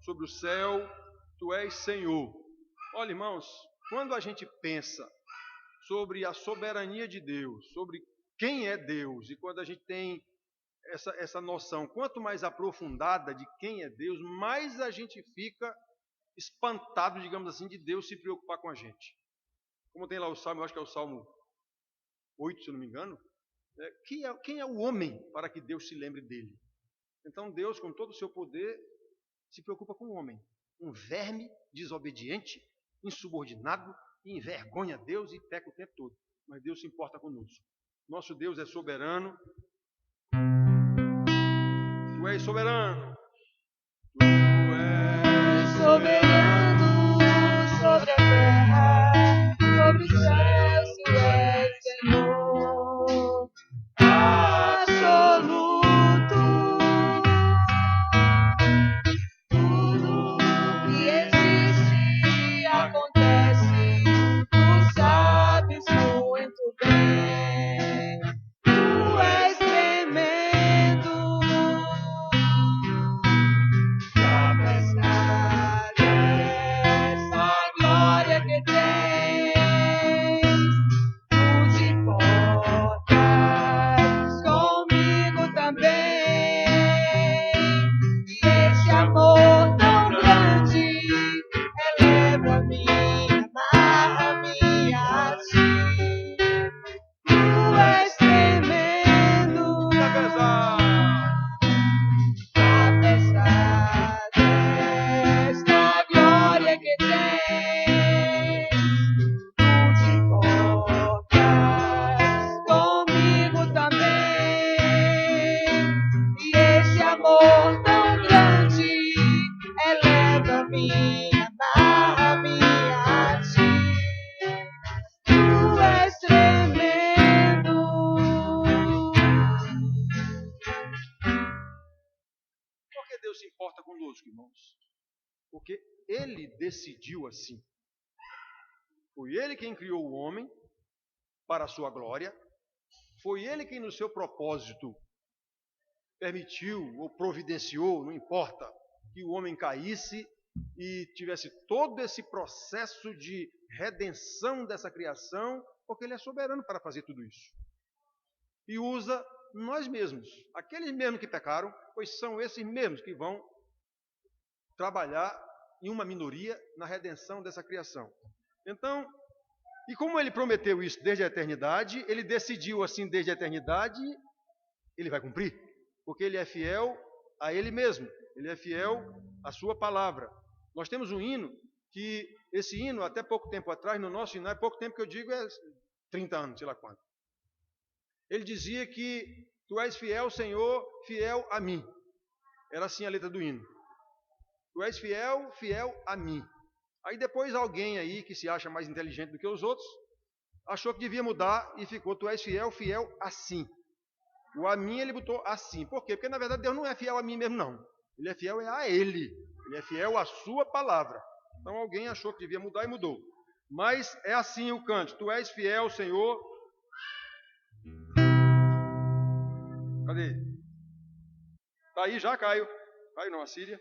sobre o céu, tu és Senhor. Olha, irmãos, quando a gente pensa sobre a soberania de Deus, sobre quem é Deus, e quando a gente tem essa noção, quanto mais aprofundada de quem é Deus, mais a gente fica espantado, digamos assim, de Deus se preocupar com a gente. Como tem lá o Salmo, eu acho que é o Salmo 8, se eu não me engano, quem é o homem para que Deus se lembre dele? Então Deus, com todo o seu poder, se preocupa com o homem, um verme desobediente, insubordinado, e envergonha Deus e peca o tempo todo. Mas Deus se importa conosco. Nosso Deus é soberano. Tu és soberano. Tu és soberano sobre a terra, sobre os céus, tu és Senhor absoluto. Tudo que existe acontece, tu sabes muito bem. Tu és tremendo. Apesar dessa glória que tens, tu te importas comigo também. E esse amor tão grande eleva-me, amarra-me a ti. Tu és tremendo. Apesar desta glória que tens, tu te importas comigo também. E esse amor tão grande eleva-me, amarra-me a ti. Tu és tremendo. Por que Deus se importa conosco, irmãos? Porque Ele decidiu assim. Foi Ele quem criou o homem para a sua glória. Foi Ele quem, no seu propósito, permitiu ou providenciou, não importa, que o homem caísse e tivesse todo esse processo de redenção dessa criação, porque Ele é soberano para fazer tudo isso. E usa nós mesmos, aqueles mesmos que pecaram, pois são esses mesmos que vão trabalhar em uma minoria na redenção dessa criação. Então, e como ele prometeu isso desde a eternidade, ele decidiu assim desde a eternidade, ele vai cumprir, porque ele é fiel a ele mesmo, ele é fiel à sua palavra. Nós temos um hino, que esse hino, até pouco tempo atrás, no nosso hino, é pouco tempo que eu digo, é 30 anos, sei lá quanto. Ele dizia que tu és fiel, Senhor, fiel a mim. Era assim a letra do hino. Tu és fiel, fiel a mim. Aí depois alguém aí, que se acha mais inteligente do que os outros, achou que devia mudar e ficou, tu és fiel, fiel assim. O a mim ele botou assim. Por quê? Porque na verdade Deus não é fiel a mim mesmo, não. Ele é fiel a Ele. Ele é fiel à sua palavra. Então alguém achou que devia mudar e mudou. Mas é assim o canto. Tu és fiel, Senhor. Cadê? Tá aí já, Caio. Caio não, a Síria.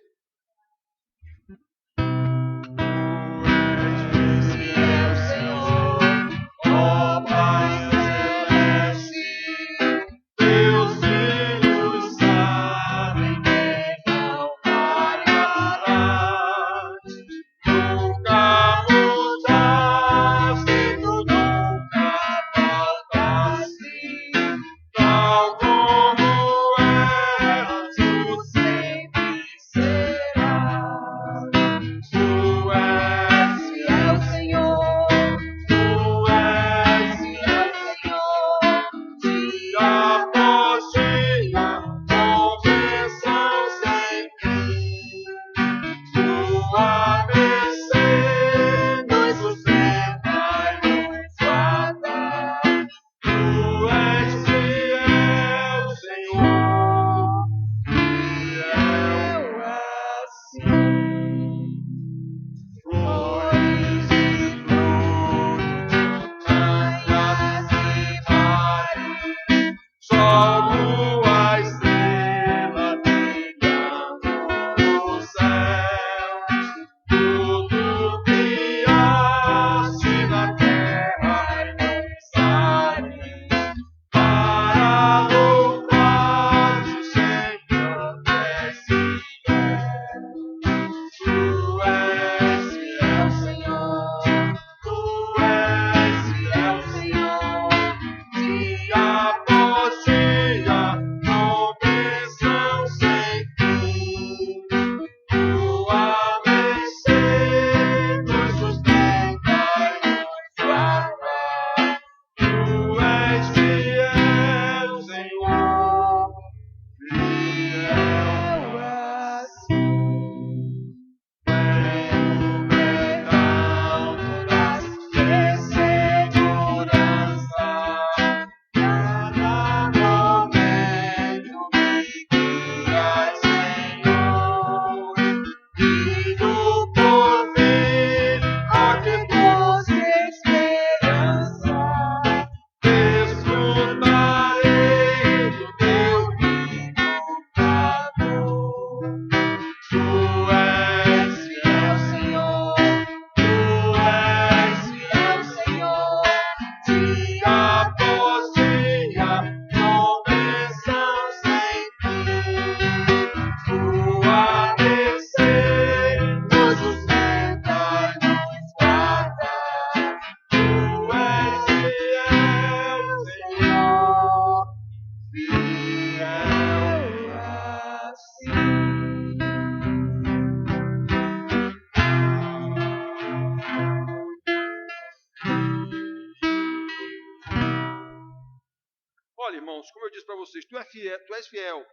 Olha, irmãos, como eu disse para vocês, tu és fiel,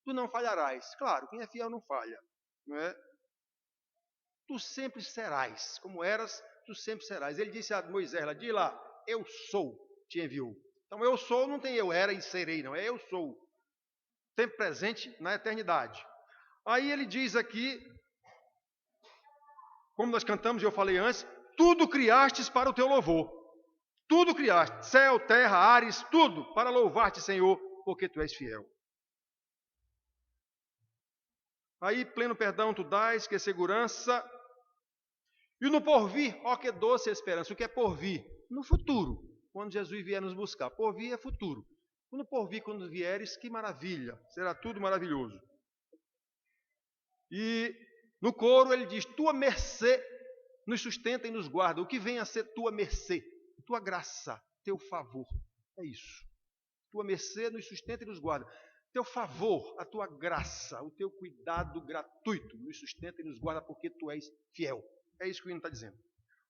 tu não falharás. Claro, quem é fiel não falha, não é? Tu sempre serás, como eras, tu sempre serás. Ele disse a Moisés, lá, diz lá, eu sou, te enviou. Então, eu sou, não tem eu era e serei, não, é eu sou. Sempre presente na eternidade. Aí ele diz aqui, como nós cantamos e eu falei antes, tudo criastes para o teu louvor. Tudo criaste, céu, terra, ares, tudo, para louvar-te, Senhor, porque tu és fiel. Aí, pleno perdão tu dás, que é segurança. E no porvir, ó que doce esperança. O que é porvir? No futuro, quando Jesus vier nos buscar. Porvir é futuro. No porvir, quando vieres, que maravilha. Será tudo maravilhoso. E no coro ele diz, tua mercê nos sustenta e nos guarda. O que vem a ser tua mercê? Tua graça, teu favor. É isso. Tua mercê nos sustenta e nos guarda. Teu favor, a tua graça, o teu cuidado gratuito nos sustenta e nos guarda porque tu és fiel. É isso que o hino está dizendo.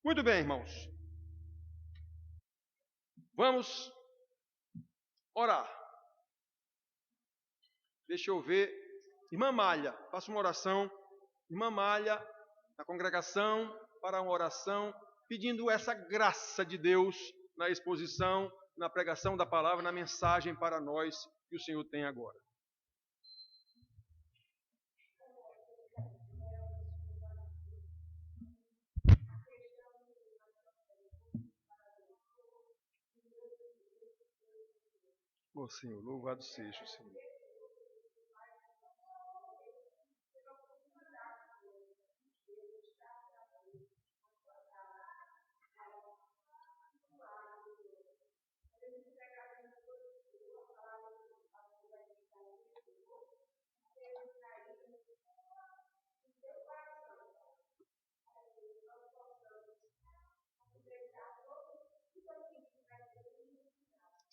Muito bem, irmãos. Vamos orar. Deixa eu ver. Irmã Malha, faça uma oração. Irmã Malha, na congregação, para uma oração, pedindo essa graça de Deus na exposição, na pregação da palavra, na mensagem para nós que o Senhor tem agora. Ó Senhor, louvado seja o Senhor.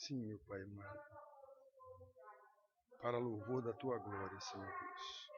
Sim, meu Pai amado, para louvor da Tua glória, Senhor Deus.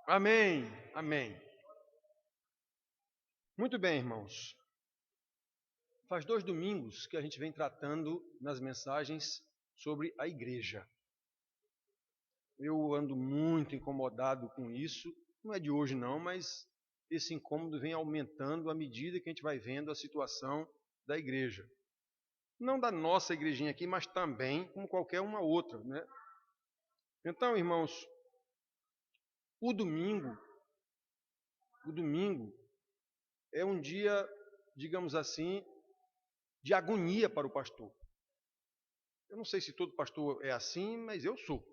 Amém, amém. Muito bem, irmãos. Faz 2 domingos que a gente vem tratando nas mensagens sobre a igreja. Eu ando muito incomodado com isso. Não é de hoje não, mas esse incômodo vem aumentando à medida que a gente vai vendo a situação da igreja. Não da nossa igrejinha aqui, mas também como qualquer uma outra, né? Então, irmãos, o domingo é um dia, digamos assim, de agonia para o pastor. Eu não sei se todo pastor é assim, mas eu sou.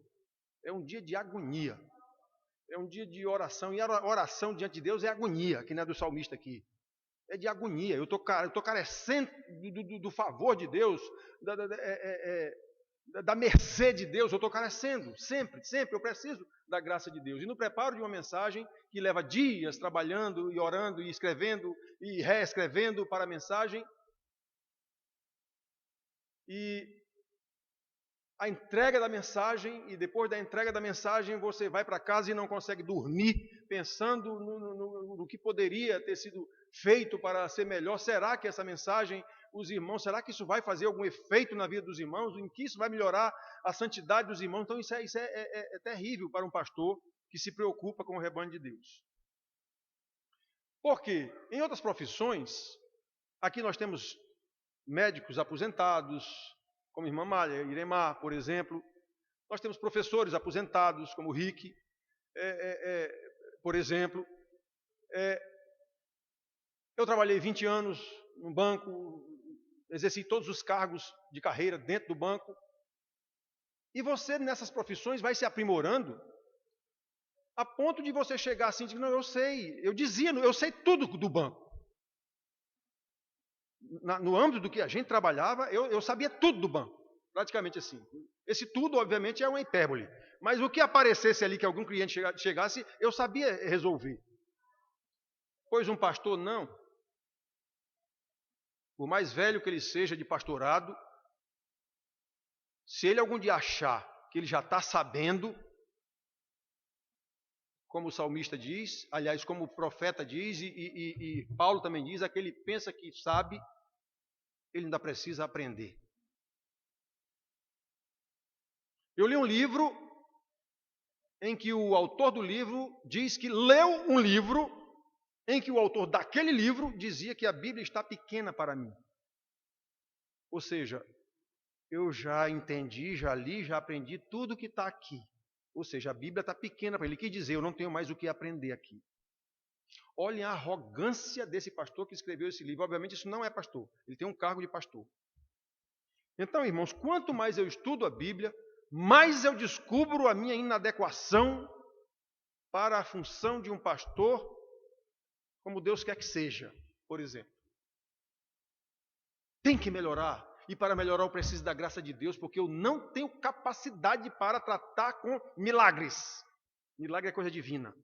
É um dia de agonia. É um dia de oração. E a oração diante de Deus é agonia, que não é do salmista aqui. É de agonia. Eu estou carecendo do favor de Deus, da mercê de Deus. Eu estou carecendo, sempre. Eu preciso da graça de Deus. E no preparo de uma mensagem que leva dias trabalhando e orando e escrevendo e reescrevendo para a mensagem, e a entrega da mensagem, e depois da entrega da mensagem você vai para casa e não consegue dormir, pensando no que poderia ter sido feito para ser melhor. Será que essa mensagem, os irmãos, será que isso vai fazer algum efeito na vida dos irmãos? Em que isso vai melhorar a santidade dos irmãos? Então isso é terrível para um pastor que se preocupa com o rebanho de Deus. Porque em outras profissões, aqui nós temos médicos aposentados, como a irmã Malha, Iremar, por exemplo. Nós temos professores aposentados, como o Rick, por exemplo. Eu trabalhei 20 anos no banco, exerci todos os cargos de carreira dentro do banco. E você, nessas profissões, vai se aprimorando A ponto de você chegar assim e dizer, não, eu sei. Eu sei tudo do banco. No âmbito do que a gente trabalhava, eu sabia tudo do banco. Praticamente assim. Esse tudo, obviamente, é uma hipérbole. Mas o que aparecesse ali que algum cliente chegasse, eu sabia resolver. Pois um pastor não. Por mais velho que ele seja de pastorado, se ele algum dia achar que ele já está sabendo, como o salmista diz, aliás, como o profeta diz, e Paulo também diz, aquele pensa que sabe, ele ainda precisa aprender. Eu li um livro em que o autor do livro diz que leu um livro em que o autor daquele livro dizia que a Bíblia está pequena para mim. Ou seja, eu já entendi, já li, já aprendi tudo que está aqui. Ou seja, a Bíblia está pequena para ele. Ele quis dizer, eu não tenho mais o que aprender aqui. Olhem a arrogância desse pastor que escreveu esse livro. Obviamente isso não é pastor, ele tem um cargo de pastor. Então, irmãos, quanto mais eu estudo a Bíblia, mais eu descubro a minha inadequação para a função de um pastor, como Deus quer que seja, por exemplo. Tem que melhorar. E para melhorar eu preciso da graça de Deus, porque eu não tenho capacidade para tratar com milagres. Milagre é coisa divina.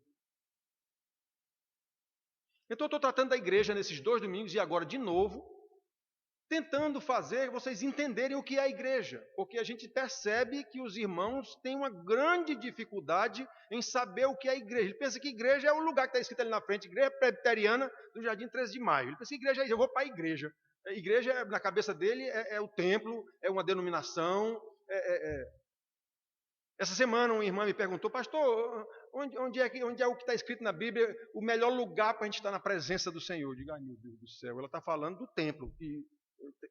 Então eu estou tratando da igreja nesses 2 domingos e agora de novo, tentando fazer vocês entenderem o que é a igreja, porque a gente percebe que os irmãos têm uma grande dificuldade em saber o que é a igreja. Ele pensa que igreja é o lugar que está escrito ali na frente, igreja presbiteriana do Jardim 13 de Maio. Ele pensa que igreja é isso, eu vou para a igreja. A igreja, na cabeça dele, é o templo, é uma denominação. Essa semana uma irmã me perguntou, pastor, onde é o que está escrito na Bíblia, o melhor lugar para a gente estar na presença do Senhor? Eu digo, ai meu Deus do céu, ela está falando do templo. E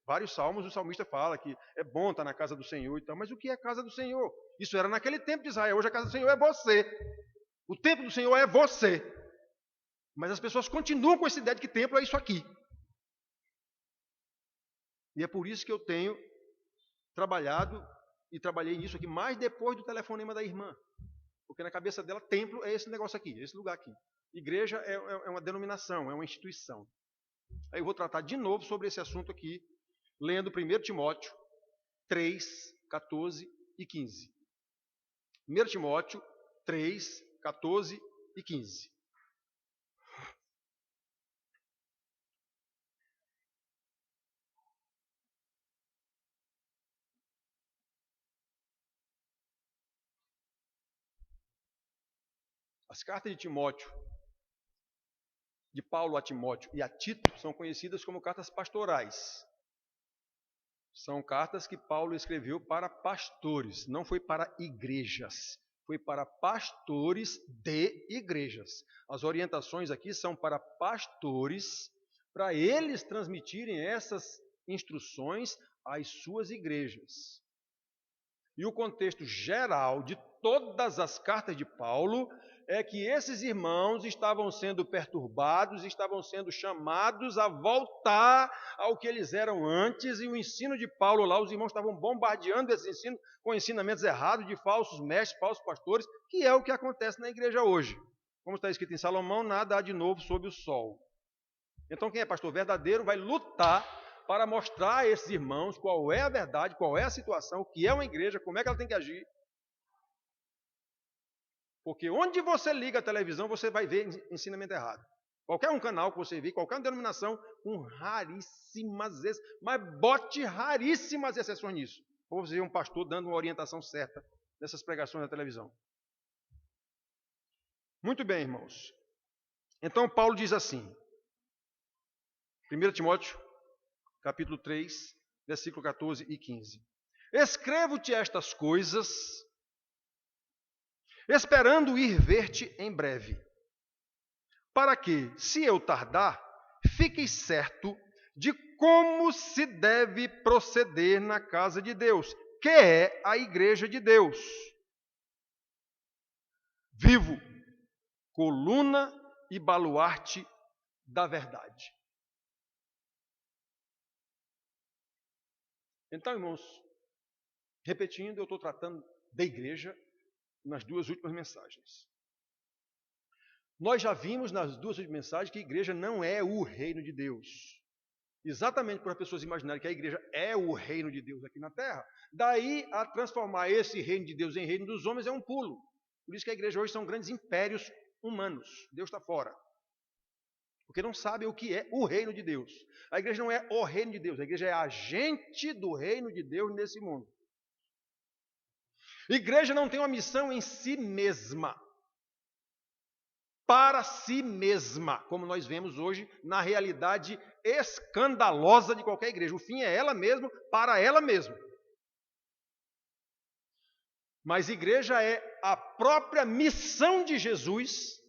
vários salmos o salmista fala que é bom estar na casa do Senhor e tal, mas o que é a casa do Senhor? Isso era naquele tempo de Israel, hoje a casa do Senhor é você. O templo do Senhor é você. Mas as pessoas continuam com essa ideia de que templo é isso aqui. E é por isso que eu tenho trabalhado e trabalhei nisso aqui mais depois do telefonema da irmã. Porque na cabeça dela, templo é esse negócio aqui, esse lugar aqui. Igreja é uma denominação, é uma instituição. Aí eu vou tratar de novo sobre esse assunto aqui, lendo 1 Timóteo 3, 14 e 15. 1 Timóteo 3, 14 e 15. As cartas de Timóteo, de Paulo a Timóteo e a Tito, são conhecidas como cartas pastorais. São cartas que Paulo escreveu para pastores, não foi para igrejas, foi para pastores de igrejas. As orientações aqui são para pastores, para eles transmitirem essas instruções às suas igrejas. E o contexto geral de todas as cartas de Paulo é que esses irmãos estavam sendo perturbados, estavam sendo chamados a voltar ao que eles eram antes, e o ensino de Paulo lá, os irmãos estavam bombardeando esse ensino com ensinamentos errados de falsos mestres, falsos pastores, que é o que acontece na igreja hoje. Como está escrito em Salomão, nada há de novo sob o sol. Então quem é pastor verdadeiro vai lutar para mostrar a esses irmãos qual é a verdade, qual é a situação, o que é uma igreja, como é que ela tem que agir. Porque onde você liga a televisão, você vai ver ensinamento errado. Qualquer um canal que você vê, qualquer denominação, com raríssimas exceções, mas bote raríssimas exceções nisso. Ou você vê um pastor dando uma orientação certa nessas pregações da televisão. Muito bem, irmãos. Então Paulo diz assim, 1 Timóteo, capítulo 3, versículo 14 e 15. Escrevo-te estas coisas, esperando ir ver-te em breve, para que, se eu tardar, fiqueis certo de como se deve proceder na casa de Deus, que é a igreja de Deus. Vivo, coluna e baluarte da verdade. Então, irmãos, repetindo, eu estou tratando da igreja nas 2 últimas mensagens. Nós já vimos nas duas mensagens que a igreja não é o reino de Deus. Exatamente por as pessoas imaginarem que a igreja é o reino de Deus aqui na terra. Daí a transformar esse reino de Deus em reino dos homens é um pulo. Por isso que a igreja hoje são grandes impérios humanos. Deus está fora. Porque não sabem o que é o reino de Deus. A igreja não é o reino de Deus. A igreja é agente do reino de Deus nesse mundo. A igreja não tem uma missão em si mesma. Para si mesma, como nós vemos hoje na realidade escandalosa de qualquer igreja. O fim é ela mesma, para ela mesma. Mas igreja é a própria missão de Jesus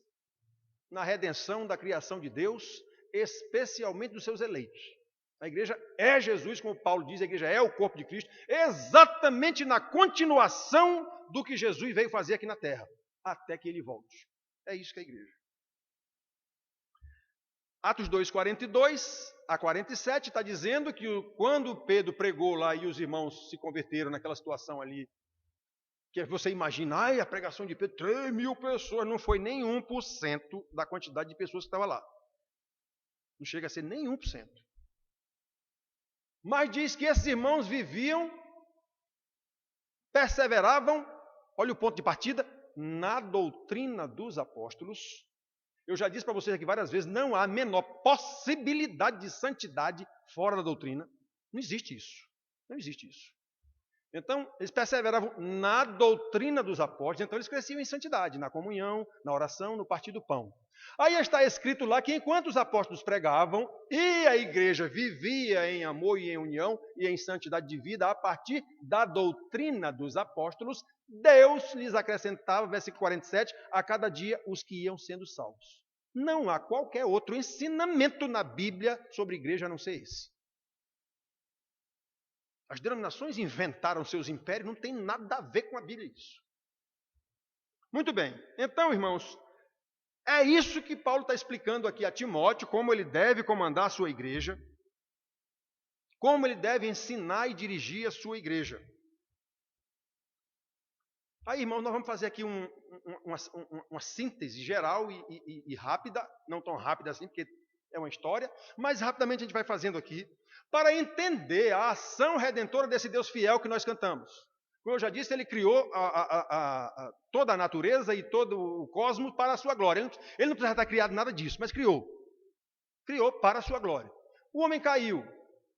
na redenção da criação de Deus, especialmente dos seus eleitos. A igreja é Jesus, como Paulo diz, a igreja é o corpo de Cristo, exatamente na continuação do que Jesus veio fazer aqui na terra, até que ele volte. É isso que é a igreja. Atos 2, 42 a 47 está dizendo que quando Pedro pregou lá e os irmãos se converteram naquela situação ali, que você imagina, a pregação de Pedro, 3.000 pessoas, não foi nem 1% da quantidade de pessoas que estava lá. Não chega a ser nem 1%. Mas diz que esses irmãos viviam, perseveravam, olha o ponto de partida, na doutrina dos apóstolos. Eu já disse para vocês aqui várias vezes, não há a menor possibilidade de santidade fora da doutrina. Não existe isso. Não existe isso. Então, eles perseveravam na doutrina dos apóstolos, então eles cresciam em santidade, na comunhão, na oração, no partir do pão. Aí está escrito lá que enquanto os apóstolos pregavam e a igreja vivia em amor e em união e em santidade de vida a partir da doutrina dos apóstolos, Deus lhes acrescentava, versículo 47, a cada dia os que iam sendo salvos. Não há qualquer outro ensinamento na Bíblia sobre igreja a não ser esse. As denominações inventaram seus impérios, não tem nada a ver com a Bíblia isso. Muito bem, então, irmãos, é isso que Paulo está explicando aqui a Timóteo, como ele deve comandar a sua igreja, como ele deve ensinar e dirigir a sua igreja. Aí, irmãos, nós vamos fazer aqui uma síntese geral e rápida, não tão rápida assim, porque é uma história, mas rapidamente a gente vai fazendo aqui, para entender a ação redentora desse Deus fiel que nós cantamos. Como eu já disse, ele criou toda a natureza e todo o cosmos para a sua glória. Ele não precisava estar criado nada disso, mas criou. Criou para a sua glória. O homem caiu.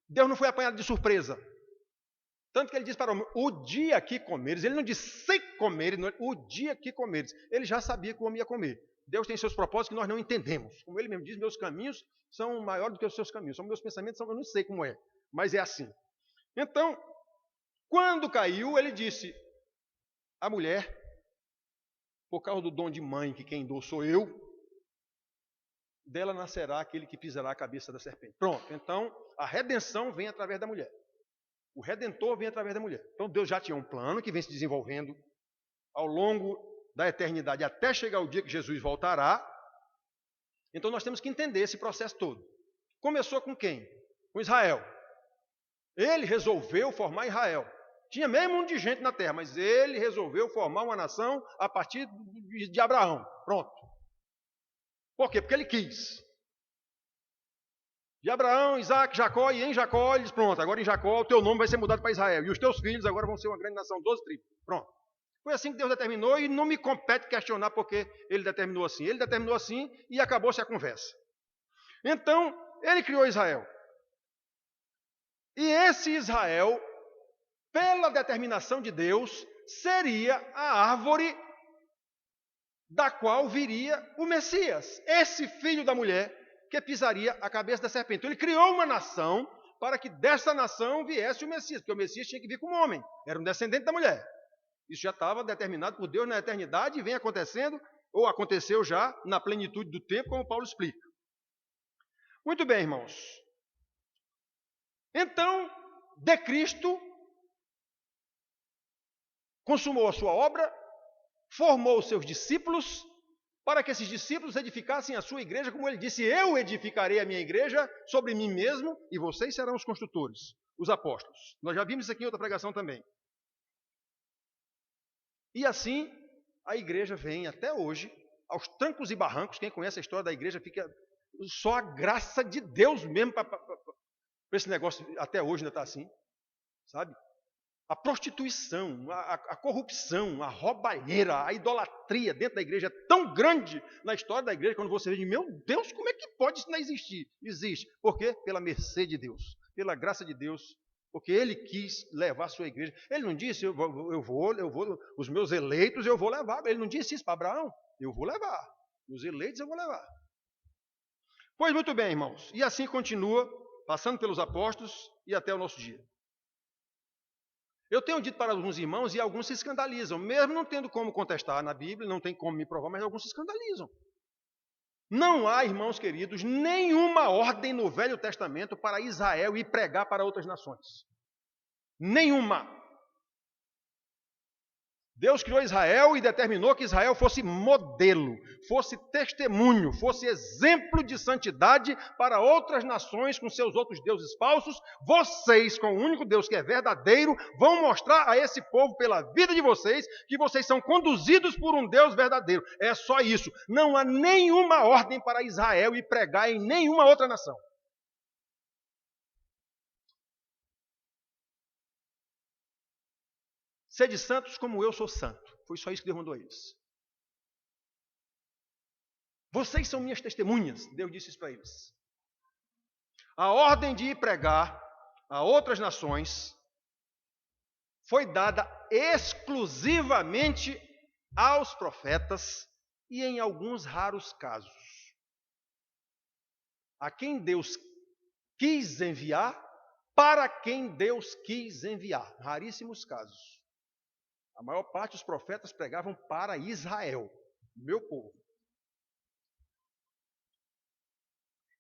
Deus não foi apanhado de surpresa. Tanto que ele diz para o homem, o dia que comeres, ele não disse se comeres, o dia que comeres. Ele já sabia que o homem ia comer. Deus tem seus propósitos que nós não entendemos. Como ele mesmo diz, meus caminhos são maiores do que os seus caminhos. São meus pensamentos, eu não sei como é, mas é assim. Então, quando caiu, ele disse, a mulher, por causa do dom de mãe, que quem dou sou eu, dela nascerá aquele que pisará a cabeça da serpente. Pronto, então a redenção vem através da mulher. O Redentor vem através da mulher. Então Deus já tinha um plano que vem se desenvolvendo ao longo da eternidade, até chegar o dia que Jesus voltará. Então nós temos que entender esse processo todo. Começou com quem? Com Israel. Ele resolveu formar Israel. Tinha meio mundo de gente na terra, mas ele resolveu formar uma nação a partir de Abraão. Pronto. Por quê? Porque ele quis. De Abraão, Isaac, Jacó, e em Jacó, ele diz, pronto, agora em Jacó o teu nome vai ser mudado para Israel. E os teus filhos agora vão ser uma grande nação, 12 tribos. Pronto. Foi assim que Deus determinou e não me compete questionar porque ele determinou assim. Ele determinou assim e acabou-se a conversa. Então, ele criou Israel. E esse Israel, pela determinação de Deus, seria a árvore da qual viria o Messias. Esse filho da mulher que pisaria a cabeça da serpente. Então, ele criou uma nação para que dessa nação viesse o Messias, porque o Messias tinha que vir como homem, era um descendente da mulher. Isso já estava determinado por Deus na eternidade e vem acontecendo, ou aconteceu já na plenitude do tempo, como Paulo explica. Muito bem, irmãos. Então, de Cristo, consumou a sua obra, formou os seus discípulos, para que esses discípulos edificassem a sua igreja, como ele disse, eu edificarei a minha igreja sobre mim mesmo, e vocês serão os construtores, os apóstolos. Nós já vimos isso aqui em outra pregação também. E assim, a igreja vem até hoje aos trancos e barrancos. Quem conhece a história da igreja fica só a graça de Deus mesmo para esse negócio até hoje ainda está assim, sabe? A prostituição, a corrupção, a roubalheira, a idolatria dentro da igreja é tão grande na história da igreja, quando você vê, meu Deus, como é que pode isso não existir? Existe. Por quê? Pela mercê de Deus, pela graça de Deus, porque Ele quis levar a sua igreja. Ele não disse, eu vou, os meus eleitos eu vou levar. Ele não disse isso para Abraão, eu vou levar. Os eleitos eu vou levar. Pois muito bem, irmãos. E assim continua, passando pelos apóstolos e até o nosso dia. Eu tenho dito para alguns irmãos e alguns se escandalizam, mesmo não tendo como contestar na Bíblia, não tem como me provar, mas alguns se escandalizam. Não há, irmãos queridos, nenhuma ordem no Velho Testamento para Israel ir pregar para outras nações. Nenhuma. Deus criou Israel e determinou que Israel fosse modelo, fosse testemunho, fosse exemplo de santidade para outras nações com seus outros deuses falsos. Vocês, com o único Deus que é verdadeiro, vão mostrar a esse povo, pela vida de vocês, que vocês são conduzidos por um Deus verdadeiro. É só isso. Não há nenhuma ordem para Israel ir pregar em nenhuma outra nação. Sede santos como eu sou santo. Foi só isso que Deus mandou a eles. Vocês são minhas testemunhas. Deus disse isso para eles. A ordem de ir pregar a outras nações foi dada exclusivamente aos profetas e em alguns raros casos. A quem Deus quis enviar, para quem Deus quis enviar. Raríssimos casos. A maior parte dos profetas pregavam para Israel, meu povo.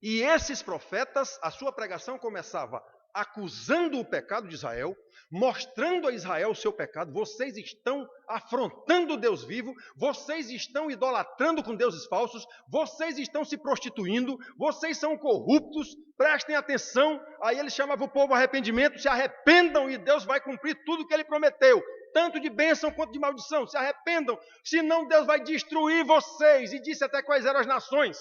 E esses profetas, a sua pregação começava acusando o pecado de Israel, mostrando a Israel o seu pecado. Vocês estão afrontando o Deus vivo, vocês estão idolatrando com deuses falsos, vocês estão se prostituindo, vocês são corruptos, prestem atenção. Aí ele chamava o povo ao arrependimento, se arrependam e Deus vai cumprir tudo o que ele prometeu. Tanto de bênção quanto de maldição, se arrependam, senão Deus vai destruir vocês. E disse até quais eram as nações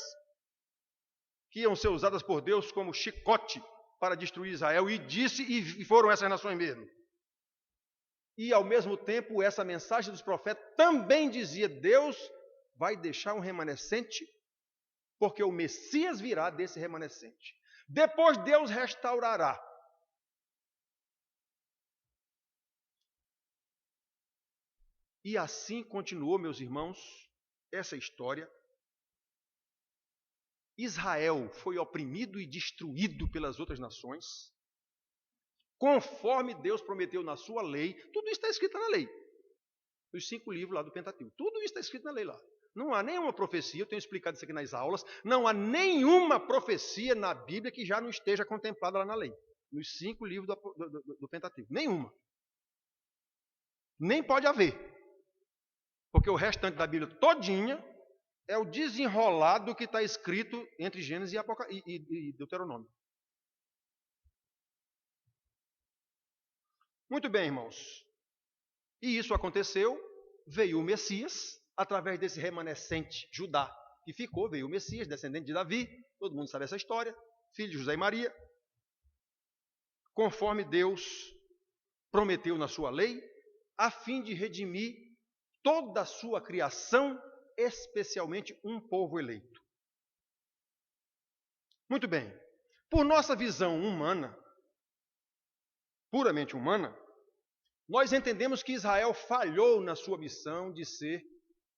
que iam ser usadas por Deus como chicote para destruir Israel. E disse, e foram essas nações mesmo. E ao mesmo tempo, essa mensagem dos profetas também dizia, Deus vai deixar um remanescente, porque o Messias virá desse remanescente. Depois Deus restaurará. E assim continuou, meus irmãos, essa história. Israel foi oprimido e destruído pelas outras nações, conforme Deus prometeu na sua lei. Tudo isso está escrito na lei, nos 5 livros lá do Pentateuco. Tudo isso está escrito na lei lá. Não há nenhuma profecia, eu tenho explicado isso aqui nas aulas, não há nenhuma profecia na Bíblia que já não esteja contemplada lá na lei, nos 5 livros do Pentateuco. Nenhuma. Nem pode haver. Porque o restante da Bíblia todinha é o desenrolar do que está escrito entre Gênesis e Deuteronômio. Muito bem, irmãos. E isso aconteceu, veio o Messias, através desse remanescente Judá que ficou, veio o Messias, descendente de Davi, todo mundo sabe essa história, filho de José e Maria, conforme Deus prometeu na sua lei, a fim de redimir toda a sua criação, especialmente um povo eleito. Muito bem. Por nossa visão humana, puramente humana, nós entendemos que Israel falhou na sua missão de ser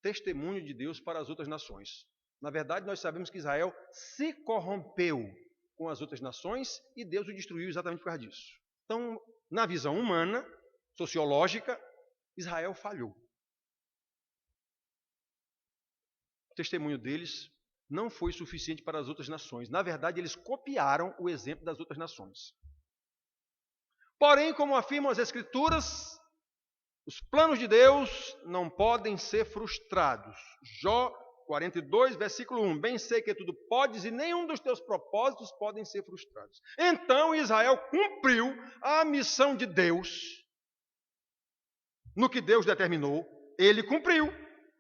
testemunho de Deus para as outras nações. Na verdade, nós sabemos que Israel se corrompeu com as outras nações e Deus o destruiu exatamente por causa disso. Então, na visão humana, sociológica, Israel falhou. O testemunho deles não foi suficiente para as outras nações. Na verdade, eles copiaram o exemplo das outras nações. Porém, como afirmam as Escrituras, os planos de Deus não podem ser frustrados. Jó 42, versículo 1. Bem sei que tudo podes e nenhum dos teus propósitos podem ser frustrados. Então, Israel cumpriu a missão de Deus no que Deus determinou. Ele cumpriu.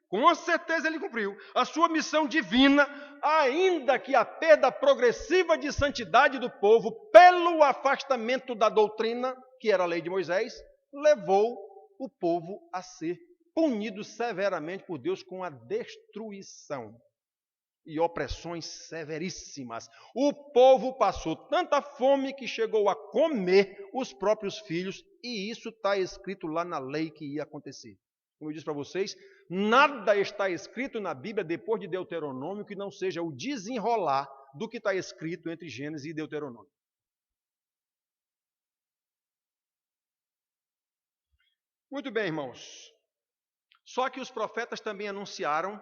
Com certeza ele cumpriu a sua missão divina, ainda que a perda progressiva de santidade do povo, pelo afastamento da doutrina, que era a lei de Moisés, levou o povo a ser punido severamente por Deus com a destruição e opressões severíssimas. O povo passou tanta fome que chegou a comer os próprios filhos, e isso está escrito lá na lei que ia acontecer. Como eu disse para vocês, nada está escrito na Bíblia depois de Deuteronômio que não seja o desenrolar do que está escrito entre Gênesis e Deuteronômio. Muito bem, irmãos. Só que os profetas também anunciaram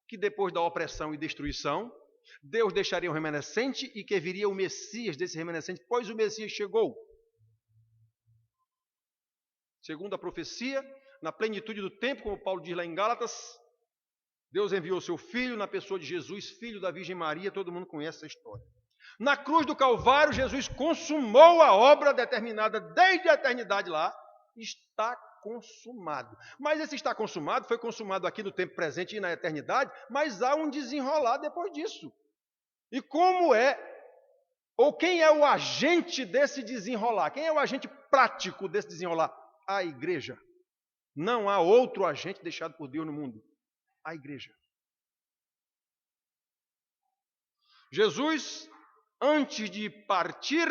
que depois da opressão e destruição, Deus deixaria um remanescente e que viria o Messias desse remanescente, pois o Messias chegou. Segundo a profecia, na plenitude do tempo, como Paulo diz lá em Gálatas, Deus enviou seu Filho na pessoa de Jesus, filho da Virgem Maria, todo mundo conhece essa história. Na cruz do Calvário, Jesus consumou a obra determinada desde a eternidade lá, está consumado. Mas esse está consumado, foi consumado aqui no tempo presente e na eternidade, mas há um desenrolar depois disso. E como é, ou quem é o agente desse desenrolar? Quem é o agente prático desse desenrolar? A igreja. Não há outro agente deixado por Deus no mundo. A igreja. Jesus, antes de partir,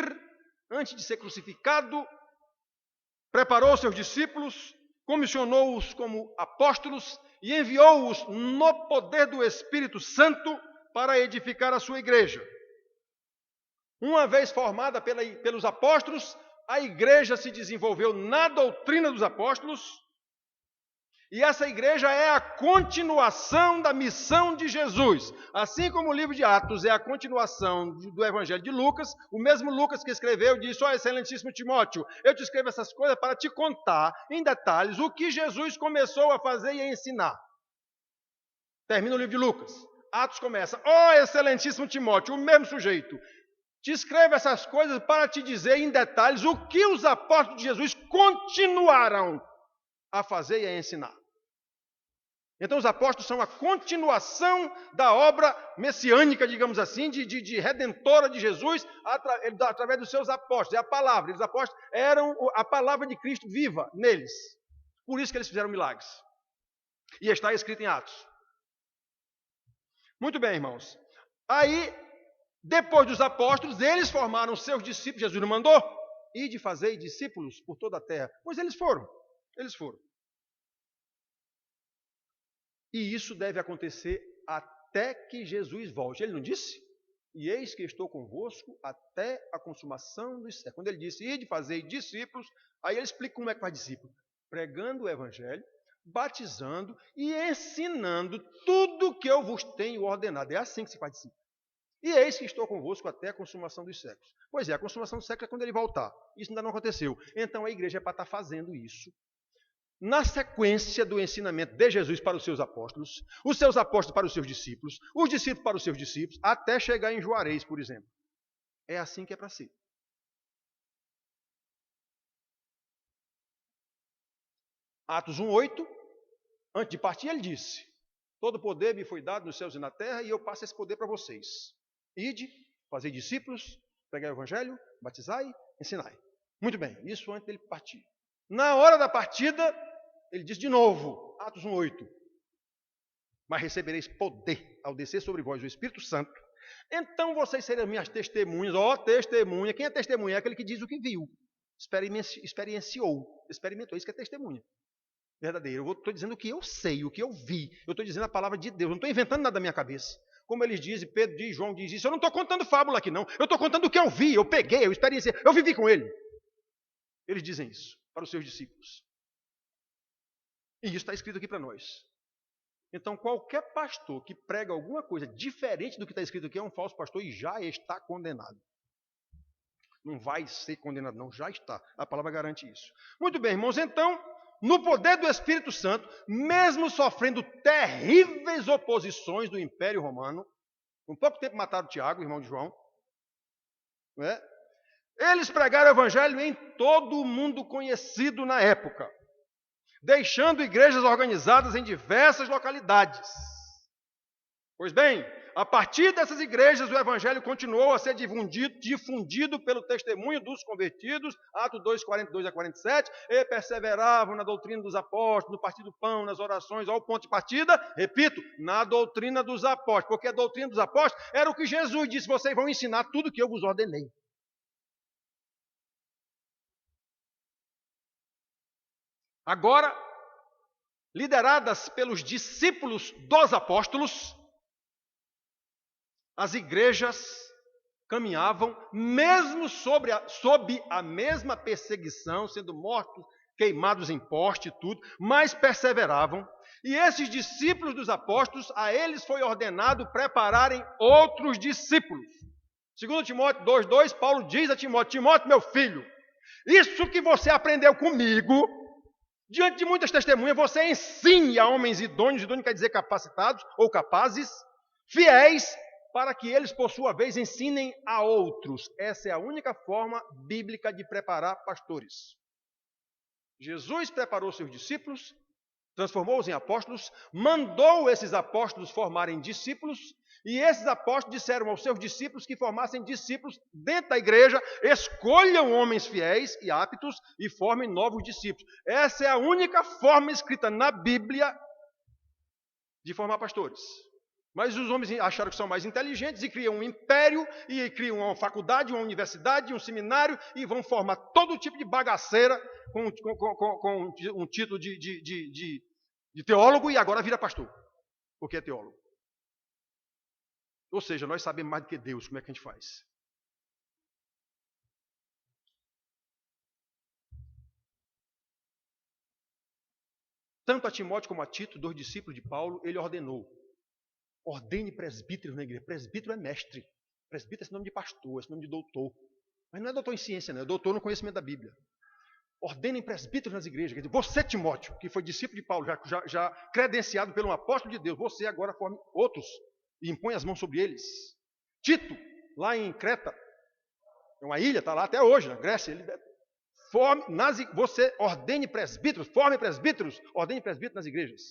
antes de ser crucificado, preparou seus discípulos, comissionou-os como apóstolos e enviou-os no poder do Espírito Santo para edificar a sua igreja. Uma vez formada pelos apóstolos, a igreja se desenvolveu na doutrina dos apóstolos, e essa igreja é a continuação da missão de Jesus. Assim como o livro de Atos é a continuação do Evangelho de Lucas, o mesmo Lucas que escreveu disse: ó, excelentíssimo Timóteo, eu te escrevo essas coisas para te contar em detalhes o que Jesus começou a fazer e a ensinar. Termina o livro de Lucas. Atos começa: ó, excelentíssimo Timóteo, o mesmo sujeito. Te escrevo essas coisas para te dizer em detalhes o que os apóstolos de Jesus continuaram a fazer e a ensinar. Então os apóstolos são a continuação da obra messiânica, digamos assim, de redentora de Jesus, através dos seus apóstolos. É a palavra. Os apóstolos eram a palavra de Cristo viva neles. Por isso que eles fizeram milagres. E está escrito em Atos. Muito bem, irmãos. Aí, depois dos apóstolos, eles formaram seus discípulos. Jesus não mandou? E de fazer discípulos por toda a terra. Pois eles foram. Eles foram. E isso deve acontecer até que Jesus volte. Ele não disse? E eis que estou convosco até a consumação dos séculos. Quando ele disse, ide fazer discípulos, aí ele explica como é que faz discípulo. Pregando o evangelho, batizando e ensinando tudo que eu vos tenho ordenado. É assim que se faz discípulo. E eis que estou convosco até a consumação dos séculos. Pois é, a consumação dos séculos é quando ele voltar. Isso ainda não aconteceu. Então a igreja é para estar fazendo isso na sequência do ensinamento de Jesus para os seus apóstolos, os seus apóstolos para os seus discípulos, os discípulos para os seus discípulos, até chegar em Juarez, por exemplo. É assim que é para ser. Atos 1:8, antes de partir, ele disse: todo poder me foi dado nos céus e na terra, e eu passo esse poder para vocês. Ide, fazei discípulos, pregai o evangelho, batizai, ensinai. Muito bem, isso antes dele partir. Na hora da partida, ele diz de novo, Atos 1:8, mas recebereis poder ao descer sobre vós o Espírito Santo. Então vocês serão minhas testemunhas. Ó, testemunha. Quem é testemunha? É aquele que diz o que viu, experimentou. Isso que é testemunha verdadeira. Eu estou dizendo o que eu sei, o que eu vi. Eu estou dizendo a palavra de Deus. Eu não estou inventando nada da minha cabeça. Como eles dizem, Pedro diz, João diz isso. Eu não estou contando fábula aqui, não. Eu estou contando o que eu vi, eu peguei, eu experienciei, eu vivi com ele. Eles dizem isso para os seus discípulos. E isso está escrito aqui para nós. Então, qualquer pastor que prega alguma coisa diferente do que está escrito aqui é um falso pastor e já está condenado. Não vai ser condenado, não, já está. A palavra garante isso. Muito bem, irmãos, então, no poder do Espírito Santo, mesmo sofrendo terríveis oposições do Império Romano, com pouco tempo mataram Tiago, irmão de João, né? Eles pregaram o evangelho em todo o mundo conhecido na época. deixando igrejas organizadas em diversas localidades. Pois bem, a partir dessas igrejas, o evangelho continuou a ser difundido pelo testemunho dos convertidos, Atos 2, 42 a 47, e perseveravam na doutrina dos apóstolos, no partir do pão, nas orações, ao ponto de partida, repito, na doutrina dos apóstolos, porque a doutrina dos apóstolos era o que Jesus disse: vocês vão ensinar tudo o que eu vos ordenei. Agora, lideradas pelos discípulos dos apóstolos, as igrejas caminhavam, mesmo sob a mesma perseguição, sendo mortos, queimados em poste e tudo, mas perseveravam. E esses discípulos dos apóstolos, a eles foi ordenado prepararem outros discípulos. Segundo Timóteo 2,2, Paulo diz a Timóteo: Timóteo, meu filho, isso que você aprendeu comigo, diante de muitas testemunhas, você ensine a homens idôneos quer dizer capacitados ou capazes, fiéis, para que eles, por sua vez, ensinem a outros. Essa é a única forma bíblica de preparar pastores. Jesus preparou seus discípulos, transformou-os em apóstolos, mandou esses apóstolos formarem discípulos, e esses apóstolos disseram aos seus discípulos que formassem discípulos dentro da igreja, escolham homens fiéis e aptos e formem novos discípulos. Essa é a única forma escrita na Bíblia de formar pastores. Mas os homens acharam que são mais inteligentes e criam um império, e criam uma faculdade, uma universidade, um seminário, e vão formar todo tipo de bagaceira com um título de teólogo, e agora vira pastor, porque é teólogo. Ou seja, nós sabemos mais do que Deus, como é que a gente faz. Tanto a Timóteo como a Tito, 2 discípulos de Paulo, ele ordenou: ordene presbíteros na igreja. Presbítero é mestre. Presbítero é esse nome de pastor, esse nome de doutor. Mas não é doutor em ciência, não. É doutor no conhecimento da Bíblia. Ordenem presbíteros nas igrejas. Quer dizer, você, Timóteo, que foi discípulo de Paulo, já credenciado pelo apóstolo de Deus, você agora forme outros e impõe as mãos sobre eles. Tito, lá em Creta, é uma ilha, está lá até hoje, na Grécia, você ordene presbíteros, forme presbíteros, ordene presbíteros nas igrejas.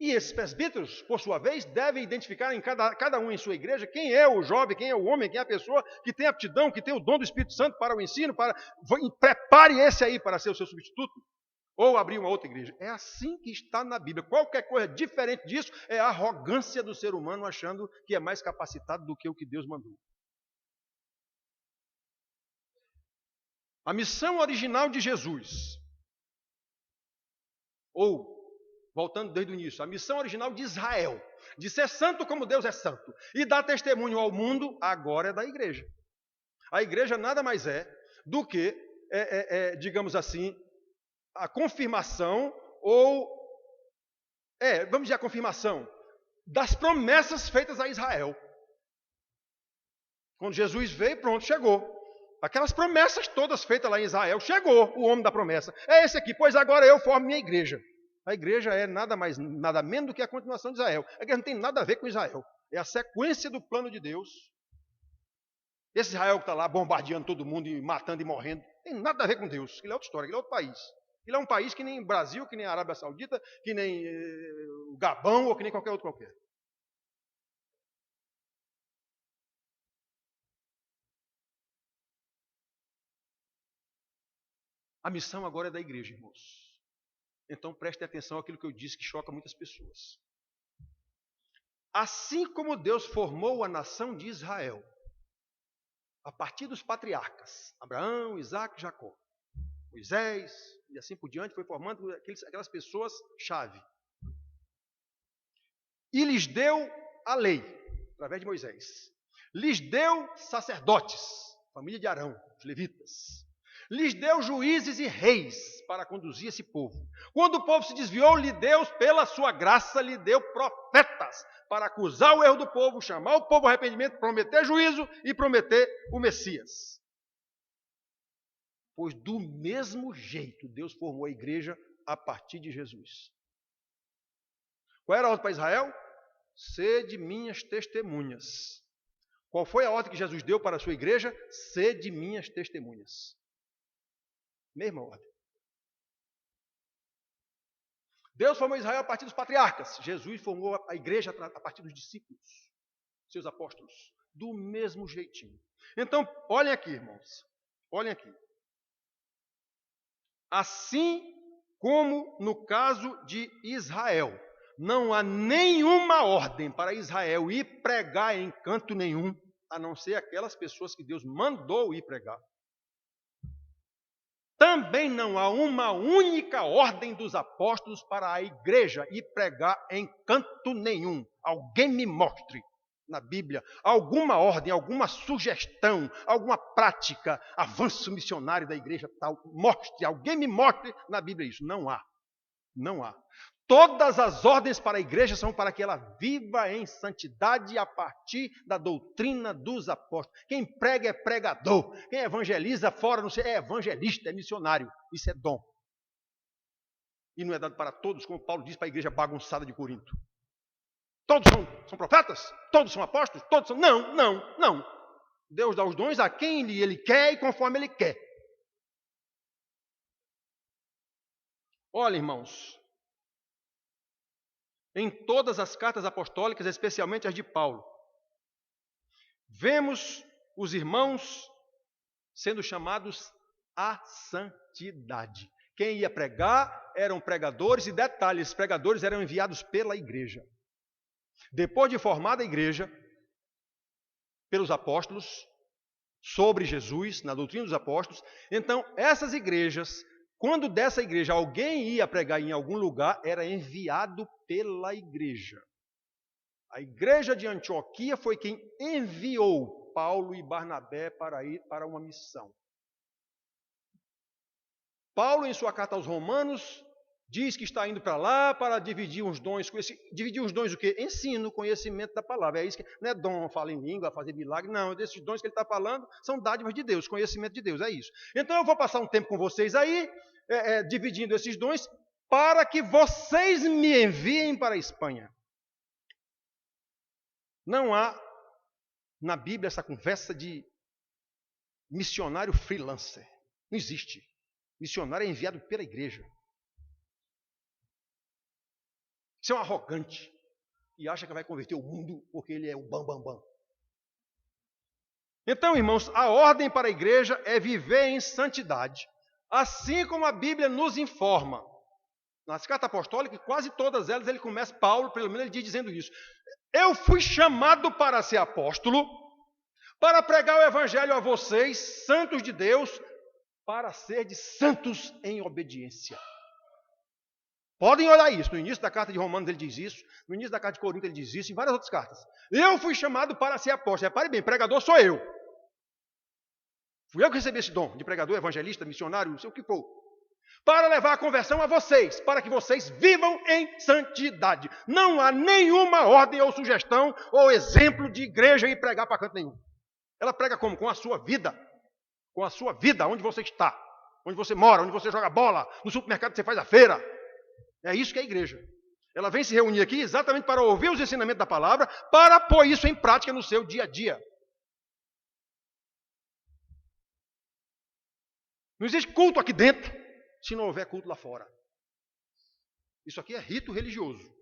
E esses presbíteros, por sua vez, devem identificar em cada um em sua igreja quem é o jovem, quem é o homem, quem é a pessoa que tem aptidão, que tem o dom do Espírito Santo para o ensino, prepare esse aí para ser o seu substituto, ou abrir uma outra igreja. É assim que está na Bíblia. Qualquer coisa diferente disso é a arrogância do ser humano, achando que é mais capacitado do que o que Deus mandou. A missão original de Jesus, ou voltando desde o início, a missão original de Israel, de ser santo como Deus é santo, e dar testemunho ao mundo, agora é da igreja. A igreja nada mais é do que, digamos assim, a confirmação, vamos dizer, a confirmação das promessas feitas a Israel. Quando Jesus veio, pronto, chegou. Aquelas promessas todas feitas lá em Israel, chegou o homem da promessa. É esse aqui, pois agora eu formo minha igreja. A igreja é nada menos do que a continuação de Israel. A igreja não tem nada a ver com Israel. É a sequência do plano de Deus. Esse Israel que está lá bombardeando todo mundo e matando e morrendo, tem nada a ver com Deus. Ele é outra história, ele é outro país. Ele é um país que nem o Brasil, que nem a Arábia Saudita, que nem o Gabão ou que nem qualquer outro qualquer. A missão agora é da igreja, irmãos. Então prestem atenção àquilo que eu disse que choca muitas pessoas. Assim como Deus formou a nação de Israel, a partir dos patriarcas, Abraão, Isaac, Jacó, Moisés e assim por diante, foi formando aquelas pessoas-chave. E lhes deu a lei, através de Moisés. Lhes deu sacerdotes, família de Arão, os levitas. Lhes deu juízes e reis para conduzir esse povo. Quando o povo se desviou, Deus, pela sua graça, lhe deu profetas para acusar o erro do povo, chamar o povo ao arrependimento, prometer juízo e prometer o Messias. Pois do mesmo jeito Deus formou a igreja a partir de Jesus. Qual era a ordem para Israel? Sede minhas testemunhas. Qual foi a ordem que Jesus deu para a sua igreja? Sede minhas testemunhas. Mesma ordem. Deus formou Israel a partir dos patriarcas. Jesus formou a igreja a partir dos discípulos, seus apóstolos, do mesmo jeitinho. Então, olhem aqui, irmãos. Olhem aqui. Assim como no caso de Israel, não há nenhuma ordem para Israel ir pregar em canto nenhum, a não ser aquelas pessoas que Deus mandou ir pregar. Também não há uma única ordem dos apóstolos para a igreja ir pregar em canto nenhum. Alguém me mostre na Bíblia alguma ordem, alguma sugestão, alguma prática, avanço missionário da igreja tal. Mostre, alguém me mostre na Bíblia isso. Não há. Não há. Todas as ordens para a igreja são para que ela viva em santidade a partir da doutrina dos apóstolos. Quem prega é pregador. Quem evangeliza fora, não sei, é evangelista, é missionário. Isso é dom. E não é dado para todos, como Paulo diz para a igreja bagunçada de Corinto. Todos são profetas? Todos são apóstolos? Todos são... Não. Deus dá os dons a quem Ele quer e conforme Ele quer. Olha, irmãos, em todas as cartas apostólicas, especialmente as de Paulo, vemos os irmãos sendo chamados à santidade. Quem ia pregar eram pregadores, e detalhe, esses pregadores eram enviados pela igreja. Depois de formada a igreja, pelos apóstolos, sobre Jesus, na doutrina dos apóstolos, então essas igrejas, quando dessa igreja alguém ia pregar em algum lugar, era enviado pela igreja. A igreja de Antioquia foi quem enviou Paulo e Barnabé para ir para uma missão. Paulo, em sua carta aos Romanos, diz que está indo para lá para dividir os dons. Dividir os dons o quê? Ensino, conhecimento da palavra. É isso que não é dom, fala em língua, fazer milagre. Não, desses dons que ele está falando são dádivas de Deus, conhecimento de Deus, é isso. Então eu vou passar um tempo com vocês aí, dividindo esses dons, para que vocês me enviem para a Espanha. Não há na Bíblia essa conversa de missionário freelancer. Não existe. Missionário é enviado pela igreja. Você é um arrogante e acha que vai converter o mundo porque ele é o bam. Então, irmãos, a ordem para a igreja é viver em santidade, assim como a Bíblia nos informa. Nas cartas apostólicas, quase todas elas, ele começa, Paulo, pelo menos ele diz dizendo isso. Eu fui chamado para ser apóstolo, para pregar o evangelho a vocês, santos de Deus, para ser de santos em obediência. Podem olhar isso. No início da carta de Romanos ele diz isso. No início da carta de Corinto ele diz isso. Em várias outras cartas. Eu fui chamado para ser apóstolo. Repare bem, pregador sou eu. Fui eu que recebi esse dom de pregador, evangelista, missionário, não sei o que for. Para levar a conversão a vocês. Para que vocês vivam em santidade. Não há nenhuma ordem ou sugestão ou exemplo de igreja ir pregar para canto nenhum. Ela prega como? Com a sua vida. Com a sua vida, onde você está. Onde você mora, onde você joga bola. No supermercado que você faz a feira. É isso que é a igreja. Ela vem se reunir aqui exatamente para ouvir os ensinamentos da palavra, para pôr isso em prática no seu dia a dia. Não existe culto aqui dentro, se não houver culto lá fora. Isso aqui é rito religioso.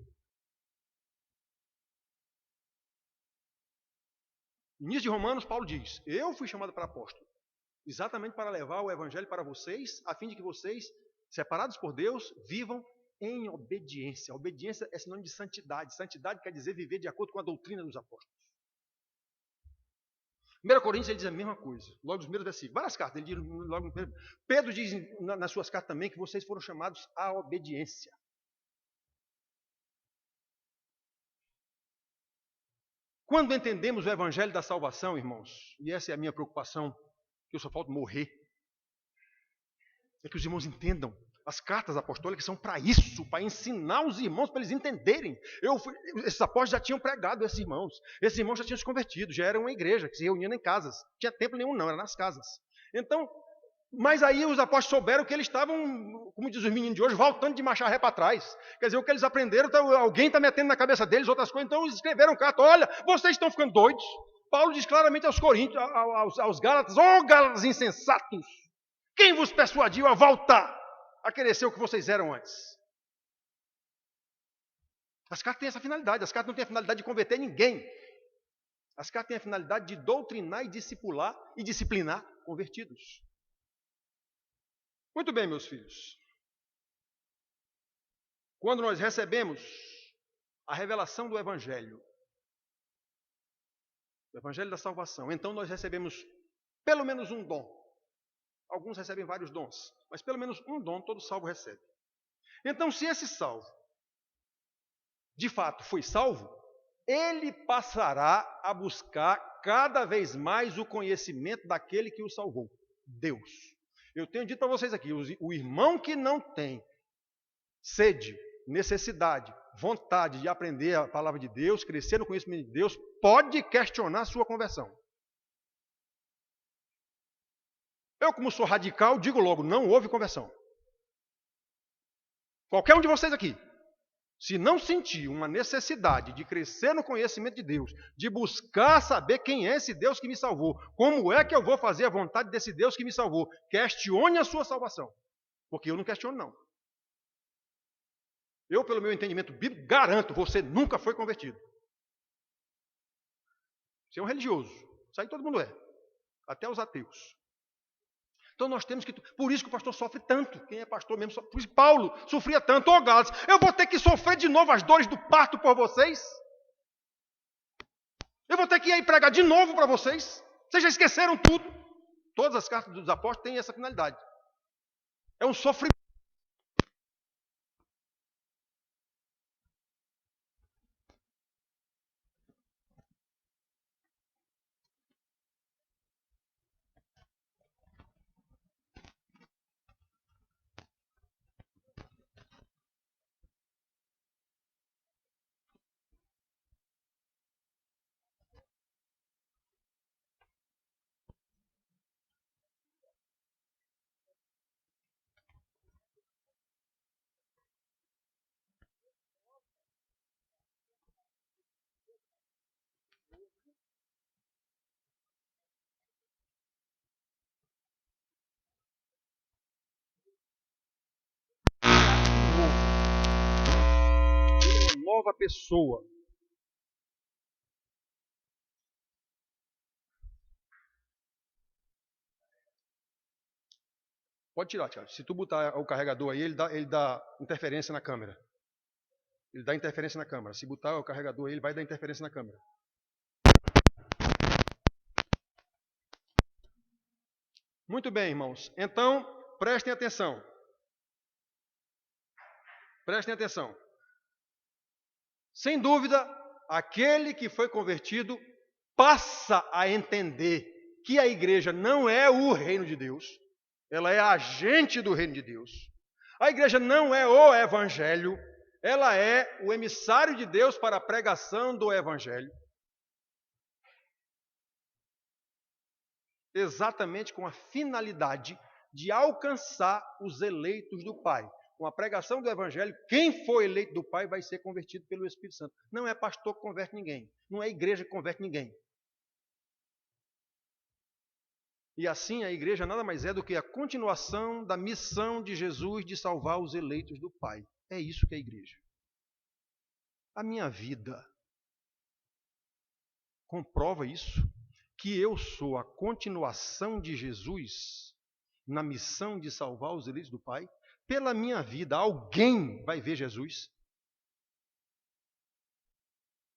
No início de Romanos, Paulo diz, eu fui chamado para apóstolo, exatamente para levar o evangelho para vocês, a fim de que vocês, separados por Deus, vivam em obediência. A obediência é sinônimo de santidade. Santidade quer dizer viver de acordo com a doutrina dos apóstolos. 1 Coríntios ele diz a mesma coisa, logo nos primeiros versículos. Várias cartas, ele diz logo no primeiro. Pedro diz nas suas cartas também que vocês foram chamados à obediência. Quando entendemos o evangelho da salvação, irmãos, e essa é a minha preocupação, que eu só falta morrer, é que os irmãos entendam. As cartas apostólicas são para isso, para ensinar os irmãos, para eles entenderem. Esses apóstolos já tinham pregado esses irmãos já tinham se convertido, já era uma igreja que se reunia em casas. Não tinha templo nenhum não, era nas casas. Então, mas aí os apóstolos souberam que eles estavam, como diz os meninos de hoje, voltando de marchar ré para trás. Quer dizer, o que eles aprenderam, alguém está metendo na cabeça deles outras coisas, então eles escreveram carta, olha, vocês estão ficando doidos. Paulo diz claramente aos Coríntios, aos Gálatas, Gálatas insensatos, quem vos persuadiu a voltar a querer ser o que vocês eram antes? As cartas têm essa finalidade. As cartas não têm a finalidade de converter ninguém. As cartas têm a finalidade de doutrinar e disciplinar convertidos. Muito bem, meus filhos. Quando nós recebemos a revelação do Evangelho da salvação, então nós recebemos pelo menos um dom. Alguns recebem vários dons, mas pelo menos um dom todo salvo recebe. Então, se esse salvo, de fato, foi salvo, ele passará a buscar cada vez mais o conhecimento daquele que o salvou, Deus. Eu tenho dito para vocês aqui, o irmão que não tem sede, necessidade, vontade de aprender a palavra de Deus, crescer no conhecimento de Deus, pode questionar sua conversão. Eu, como sou radical, digo logo, não houve conversão. Qualquer um de vocês aqui, se não sentir uma necessidade de crescer no conhecimento de Deus, de buscar saber quem é esse Deus que me salvou, como é que eu vou fazer a vontade desse Deus que me salvou, questione a sua salvação. Porque eu não questiono, não. Eu, pelo meu entendimento bíblico, garanto, você nunca foi convertido. Você é um religioso. Isso aí todo mundo é. Até os ateus. Então nós temos que... Por isso que o pastor sofre tanto. Quem é pastor mesmo... Por isso Paulo sofria tanto. Ô Gálatas, eu vou ter que sofrer de novo as dores do parto por vocês? Eu vou ter que ir aí pregar de novo para vocês? Vocês já esqueceram tudo? Todas as cartas dos apóstolos têm essa finalidade. É um sofrimento. Nova pessoa. Pode tirar, Thiago. Se tu botar o carregador aí, ele dá interferência na câmera. Ele dá interferência na câmera. Se botar o carregador aí, ele vai dar interferência na câmera. Muito bem, irmãos. Então, prestem atenção. Prestem atenção. Sem dúvida, aquele que foi convertido passa a entender que a igreja não é o reino de Deus, ela é agente do reino de Deus. A igreja não é o evangelho, ela é o emissário de Deus para a pregação do evangelho. Exatamente com a finalidade de alcançar os eleitos do Pai. Com a pregação do Evangelho, quem for eleito do Pai vai ser convertido pelo Espírito Santo. Não é pastor que converte ninguém. Não é igreja que converte ninguém. E assim a igreja nada mais é do que a continuação da missão de Jesus de salvar os eleitos do Pai. É isso que é a igreja. A minha vida comprova isso. Que eu sou a continuação de Jesus na missão de salvar os eleitos do Pai. Pela minha vida, alguém vai ver Jesus?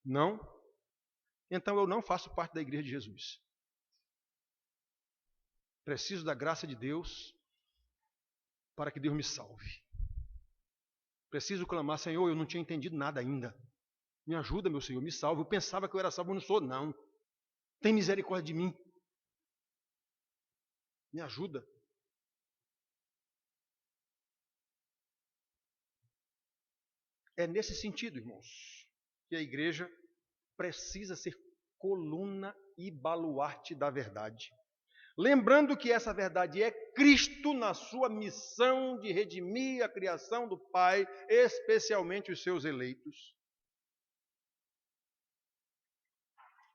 Não? Então eu não faço parte da igreja de Jesus. Preciso da graça de Deus para que Deus me salve. Preciso clamar, Senhor, eu não tinha entendido nada ainda. Me ajuda, meu Senhor, me salve. Eu pensava que eu era salvo, mas não sou, não. Tem misericórdia de mim. Me ajuda. É nesse sentido, irmãos, que a igreja precisa ser coluna e baluarte da verdade. Lembrando que essa verdade é Cristo na sua missão de redimir a criação do Pai, especialmente os seus eleitos.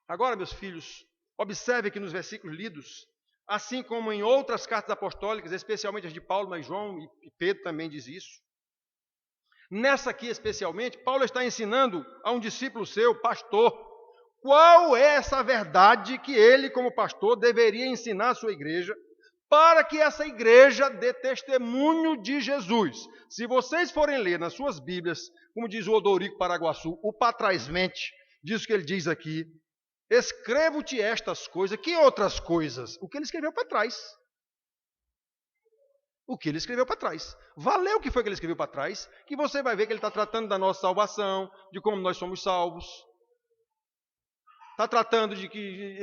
Agora, meus filhos, observe que nos versículos lidos, assim como em outras cartas apostólicas, especialmente as de Paulo, mas João e Pedro também diz isso, Nessa aqui especialmente, Paulo está ensinando a um discípulo seu, pastor, qual é essa verdade que ele, como pastor, deveria ensinar à sua igreja, para que essa igreja dê testemunho de Jesus. Se vocês forem ler nas suas Bíblias, como diz o Odorico Paraguaçu, o patrasmente, diz o que ele diz aqui, escrevo-te estas coisas, que outras coisas? O que ele escreveu para trás. O que ele escreveu para trás. Valeu o que foi que ele escreveu para trás, que você vai ver que ele está tratando da nossa salvação, de como nós somos salvos. Está tratando de que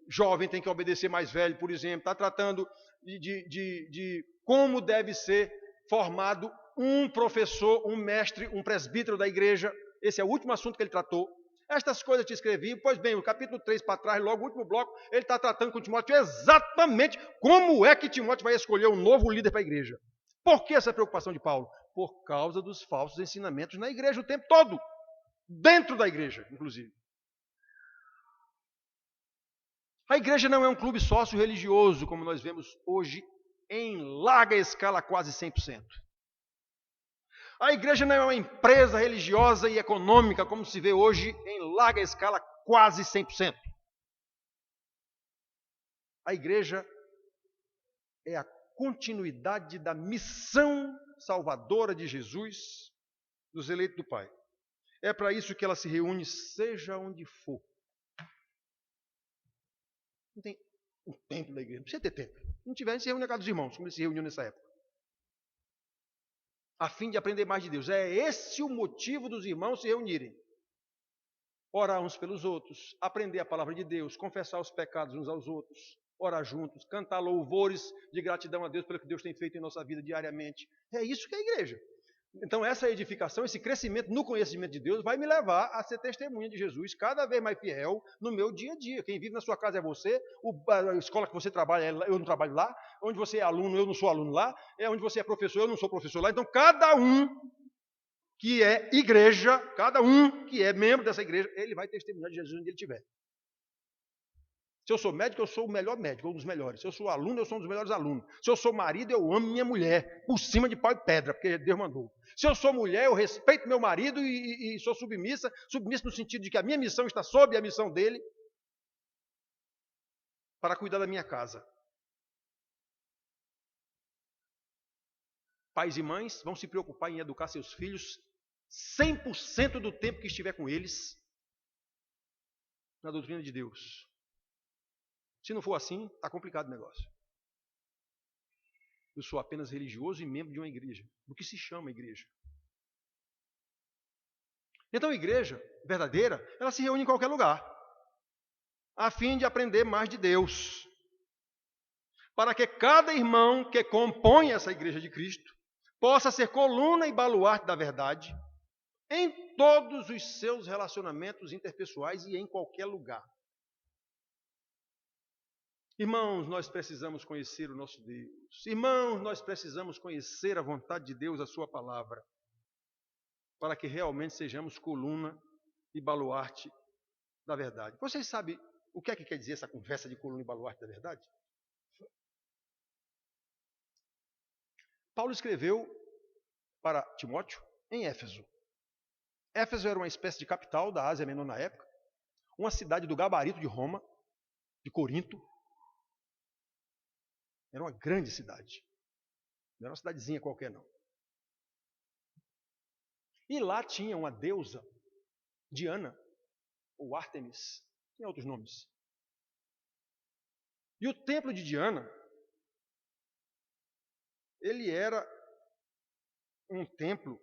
jovem tem que obedecer mais velho, por exemplo. Está tratando de como deve ser formado um professor, um mestre, um presbítero da igreja. Esse é o último assunto que ele tratou. Estas coisas eu te escrevi. Pois bem, o capítulo 3 para trás, logo o último bloco, ele está tratando com Timóteo exatamente como é que Timóteo vai escolher um novo líder para a igreja. Por que essa preocupação de Paulo? Por causa dos falsos ensinamentos na igreja o tempo todo. Dentro da igreja, inclusive. A igreja não é um clube sócio-religioso, como nós vemos hoje, em larga escala, quase 100%. A igreja não é uma empresa religiosa e econômica, como se vê hoje, em larga escala, quase 100%. A igreja é a continuidade da missão salvadora de Jesus, dos eleitos do Pai. É para isso que ela se reúne, seja onde for. Não tem um templo da igreja, não precisa ter templo. Se não tiver, a gente se reúne na casa dos irmãos, como eles se reuniam nessa época. A fim de aprender mais de Deus. É esse o motivo dos irmãos se reunirem. Orar uns pelos outros, aprender a palavra de Deus, confessar os pecados uns aos outros, orar juntos, cantar louvores de gratidão a Deus pelo que Deus tem feito em nossa vida diariamente. É isso que é a igreja. Então essa edificação, esse crescimento no conhecimento de Deus vai me levar a ser testemunha de Jesus cada vez mais fiel no meu dia a dia. Quem vive na sua casa é você, a escola que você trabalha, eu não trabalho lá, onde você é aluno, eu não sou aluno lá, onde você é professor, eu não sou professor lá. Então cada um que é igreja, cada um que é membro dessa igreja, ele vai testemunhar de Jesus onde ele estiver. Se eu sou médico, eu sou o melhor médico, um dos melhores. Se eu sou aluno, eu sou um dos melhores alunos. Se eu sou marido, eu amo minha mulher, por cima de pau e pedra, porque Deus mandou. Se eu sou mulher, eu respeito meu marido e sou submissa no sentido de que a minha missão está sob a missão dele, para cuidar da minha casa. Pais e mães vão se preocupar em educar seus filhos 100% do tempo que estiver com eles na doutrina de Deus. Se não for assim, está complicado o negócio. Eu sou apenas religioso e membro de uma igreja, do que se chama igreja. Então a igreja verdadeira, ela se reúne em qualquer lugar, a fim de aprender mais de Deus. Para que cada irmão que compõe essa igreja de Cristo possa ser coluna e baluarte da verdade em todos os seus relacionamentos interpessoais e em qualquer lugar. Irmãos, nós precisamos conhecer o nosso Deus. Irmãos, nós precisamos conhecer a vontade de Deus, a sua palavra, para que realmente sejamos coluna e baluarte da verdade. Vocês sabem o que é que quer dizer essa conversa de coluna e baluarte da verdade? Paulo escreveu para Timóteo em Éfeso. Éfeso era uma espécie de capital da Ásia Menor na época, uma cidade do gabarito de Roma, de Corinto. Era uma grande cidade. Não era uma cidadezinha qualquer, não. E lá tinha uma deusa, Diana, ou Ártemis, tem outros nomes. E o templo de Diana, ele era um templo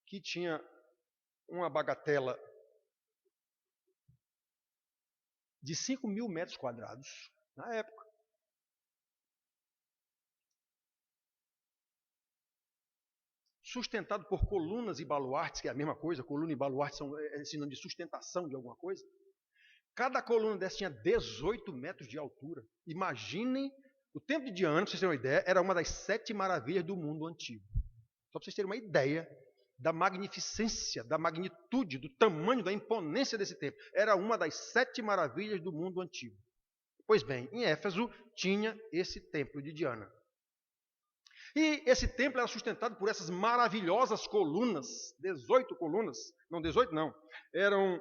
que tinha uma bagatela de 5.000 metros quadrados na época. Sustentado por colunas e baluartes, que é a mesma coisa, coluna e baluarte são sinônimo de sustentação de alguma coisa. Cada coluna dessa tinha 18 metros de altura. Imaginem, o templo de Diana, para vocês terem uma ideia, era uma das 7 maravilhas do mundo antigo. Só para vocês terem uma ideia da magnificência, da magnitude, do tamanho, da imponência desse templo. Era uma das 7 maravilhas do mundo antigo. Pois bem, em Éfeso tinha esse templo de Diana. E esse templo era sustentado por essas maravilhosas colunas, 18 colunas, não 18 não, eram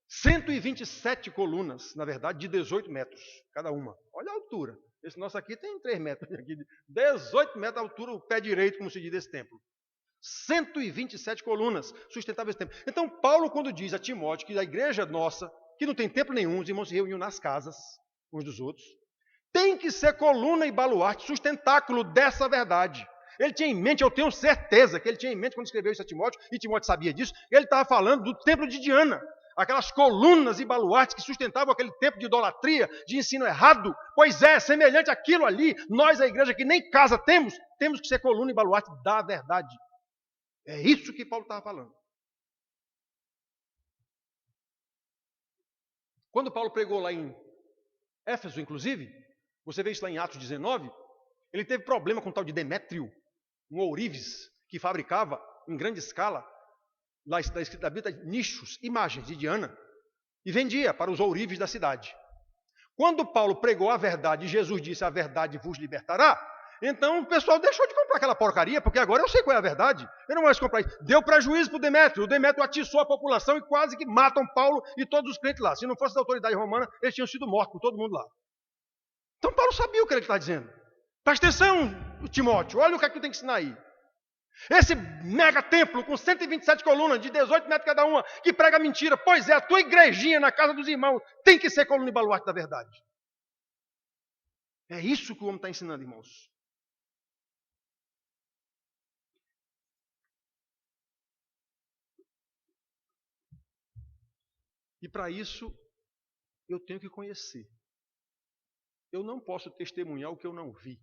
127 colunas, na verdade, de 18 metros cada uma. Olha a altura. Esse nosso aqui tem 3 metros, 18 metros de altura, o pé direito, como se diz, desse templo. 127 colunas sustentavam esse templo. Então, Paulo, quando diz a Timóteo que a igreja nossa, que não tem templo nenhum, os irmãos se reuniam nas casas uns dos outros, tem que ser coluna e baluarte, sustentáculo dessa verdade. Ele tinha em mente, eu tenho certeza que ele tinha em mente quando escreveu isso a Timóteo, e Timóteo sabia disso, ele estava falando do templo de Diana, aquelas colunas e baluartes que sustentavam aquele templo de idolatria, de ensino errado. Pois é, semelhante àquilo ali, nós, a igreja que nem casa temos, temos que ser coluna e baluarte da verdade. É isso que Paulo estava falando. Quando Paulo pregou lá em Éfeso, inclusive, você vê isso lá em Atos 19, ele teve problema com o tal de Demétrio, um ourives que fabricava em grande escala, lá está escrito na Bíblia, nichos, imagens de Diana, e vendia para os ourives da cidade. Quando Paulo pregou a verdade e Jesus disse a verdade vos libertará, então o pessoal deixou de comprar aquela porcaria, porque agora eu sei qual é a verdade, eu não vou mais comprar isso. Deu prejuízo para o Demétrio atiçou a população e quase que matam Paulo e todos os crentes lá. Se não fosse da autoridade romana, eles tinham sido mortos por todo mundo lá. Então Paulo sabia o que ele está dizendo. Presta atenção, Timóteo, olha o que é que tu tem que ensinar aí. Esse mega templo com 127 colunas, de 18 metros cada uma, que prega mentira. Pois é, a tua igrejinha na casa dos irmãos tem que ser coluna e baluarte da verdade. É isso que o homem está ensinando, irmãos. E para isso, eu tenho que conhecer. Eu não posso testemunhar o que eu não vi.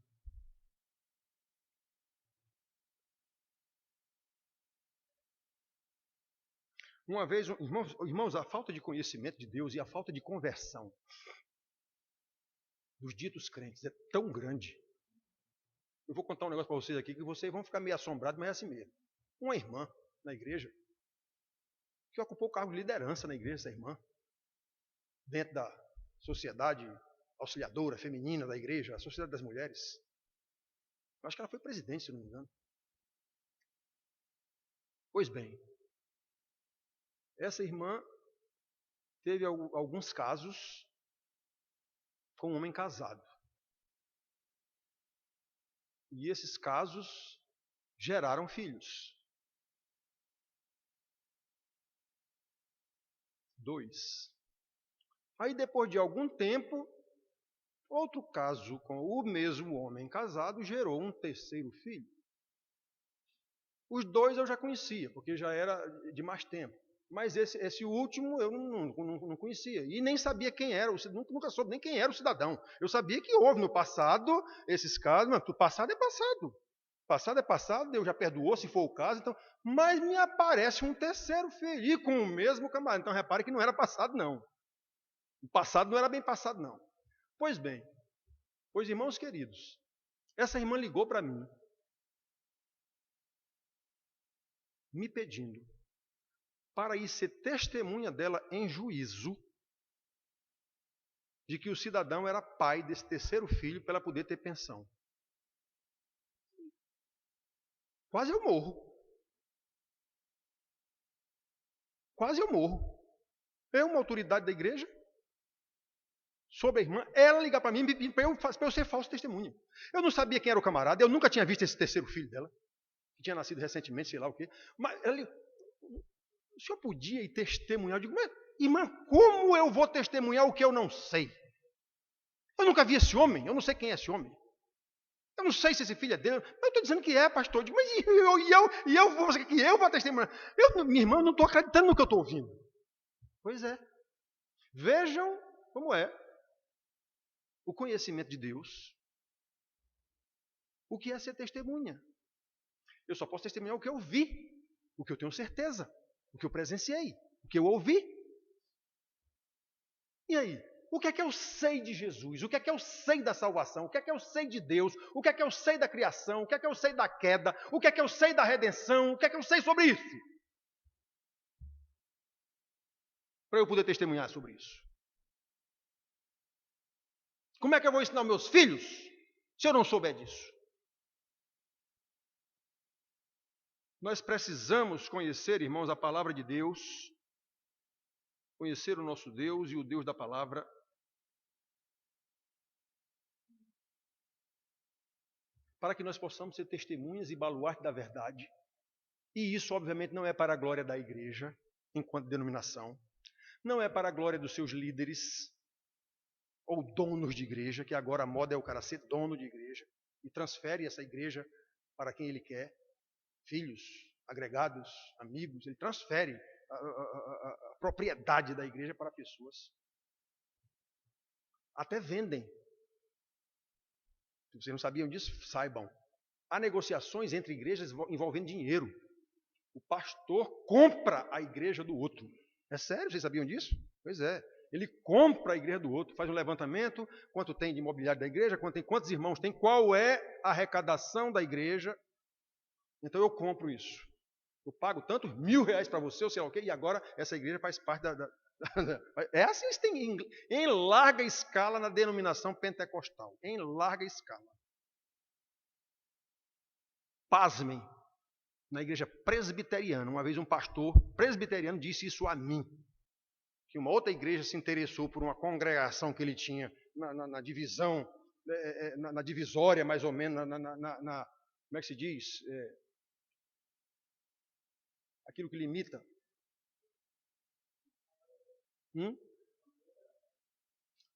Uma vez, irmãos, a falta de conhecimento de Deus e a falta de conversão dos ditos crentes é tão grande. Eu vou contar um negócio para vocês aqui que vocês vão ficar meio assombrados, mas é assim mesmo. Uma irmã na igreja, que ocupou o cargo de liderança na igreja, essa irmã, dentro da sociedade auxiliadora feminina da igreja, a sociedade das mulheres. Eu acho que ela foi presidente, se não me engano. Pois bem, essa irmã teve alguns casos com um homem casado. E esses casos geraram filhos. 2. Aí depois de algum tempo, outro caso com o mesmo homem casado gerou um terceiro filho. Os 2 eu já conhecia, porque já era de mais tempo. Mas esse último eu não conhecia. E nem sabia quem era, nunca soube nem quem era o cidadão. Eu sabia que houve no passado esses casos, mas o passado é passado. Passado é passado, Deus já perdoou, se for o caso. Então, mas me aparece um terceiro filho, e com o mesmo camarada. Então repare que não era passado, não. O passado não era bem passado, não. Pois bem, irmãos queridos, essa irmã ligou para mim, me pedindo para ir ser testemunha dela em juízo de que o cidadão era pai desse terceiro filho para ela poder ter pensão. Quase eu morro. Quase eu morro. Eu, uma autoridade da igreja, sobre a irmã, ela ligar para mim e me pedir para eu ser falso testemunha. Eu não sabia quem era o camarada, eu nunca tinha visto esse terceiro filho dela, que tinha nascido recentemente, sei lá o quê. Mas ela, o senhor podia ir testemunhar? Eu digo, mas, irmã, como eu vou testemunhar o que eu não sei? Eu nunca vi esse homem, eu não sei quem é esse homem. Eu não sei se esse filho é dele, mas eu estou dizendo que é, pastor. Eu digo, mas eu vou testemunhar? Minha irmã, eu não estou acreditando no que eu estou ouvindo. Pois é. Vejam como é o conhecimento de Deus. O que é ser testemunha? Eu só posso testemunhar o que eu vi, o que eu tenho certeza, o que eu presenciei, o que eu ouvi. E aí? O que é que eu sei de Jesus? O que é que eu sei da salvação? O que é que eu sei de Deus? O que é que eu sei da criação? O que é que eu sei da queda? O que é que eu sei da redenção? O que é que eu sei sobre isso? Para eu poder testemunhar sobre isso. Como é que eu vou ensinar meus filhos Se eu não souber disso. Nós precisamos conhecer, irmãos, a palavra de Deus, conhecer o nosso Deus e o Deus da palavra, para que nós possamos ser testemunhas e baluarte da verdade. E isso, obviamente, não é para a glória da igreja, enquanto denominação, não é para a glória dos seus líderes ou donos de igreja, que agora a moda é o cara ser dono de igreja e transfere essa igreja para quem ele quer, filhos, agregados, amigos, ele transfere a propriedade da igreja para pessoas. Até vendem. Se vocês não sabiam disso, saibam. Há negociações entre igrejas envolvendo dinheiro. O pastor compra a igreja do outro. É sério, vocês sabiam disso? Pois é. Ele compra a igreja do outro, faz um levantamento, quanto tem de imobiliário da igreja, quantos irmãos tem, qual é a arrecadação da igreja. Então eu compro isso. Eu pago tantos R$1.000 para você, ou sei lá o quê, e agora essa igreja faz parte É assim que tem em larga escala na denominação pentecostal. Em larga escala. Pasmem. Na igreja presbiteriana, uma vez um pastor presbiteriano disse isso a mim. Que uma outra igreja se interessou por uma congregação que ele tinha na divisão, na divisória mais ou menos, como é que se diz? Aquilo que limita.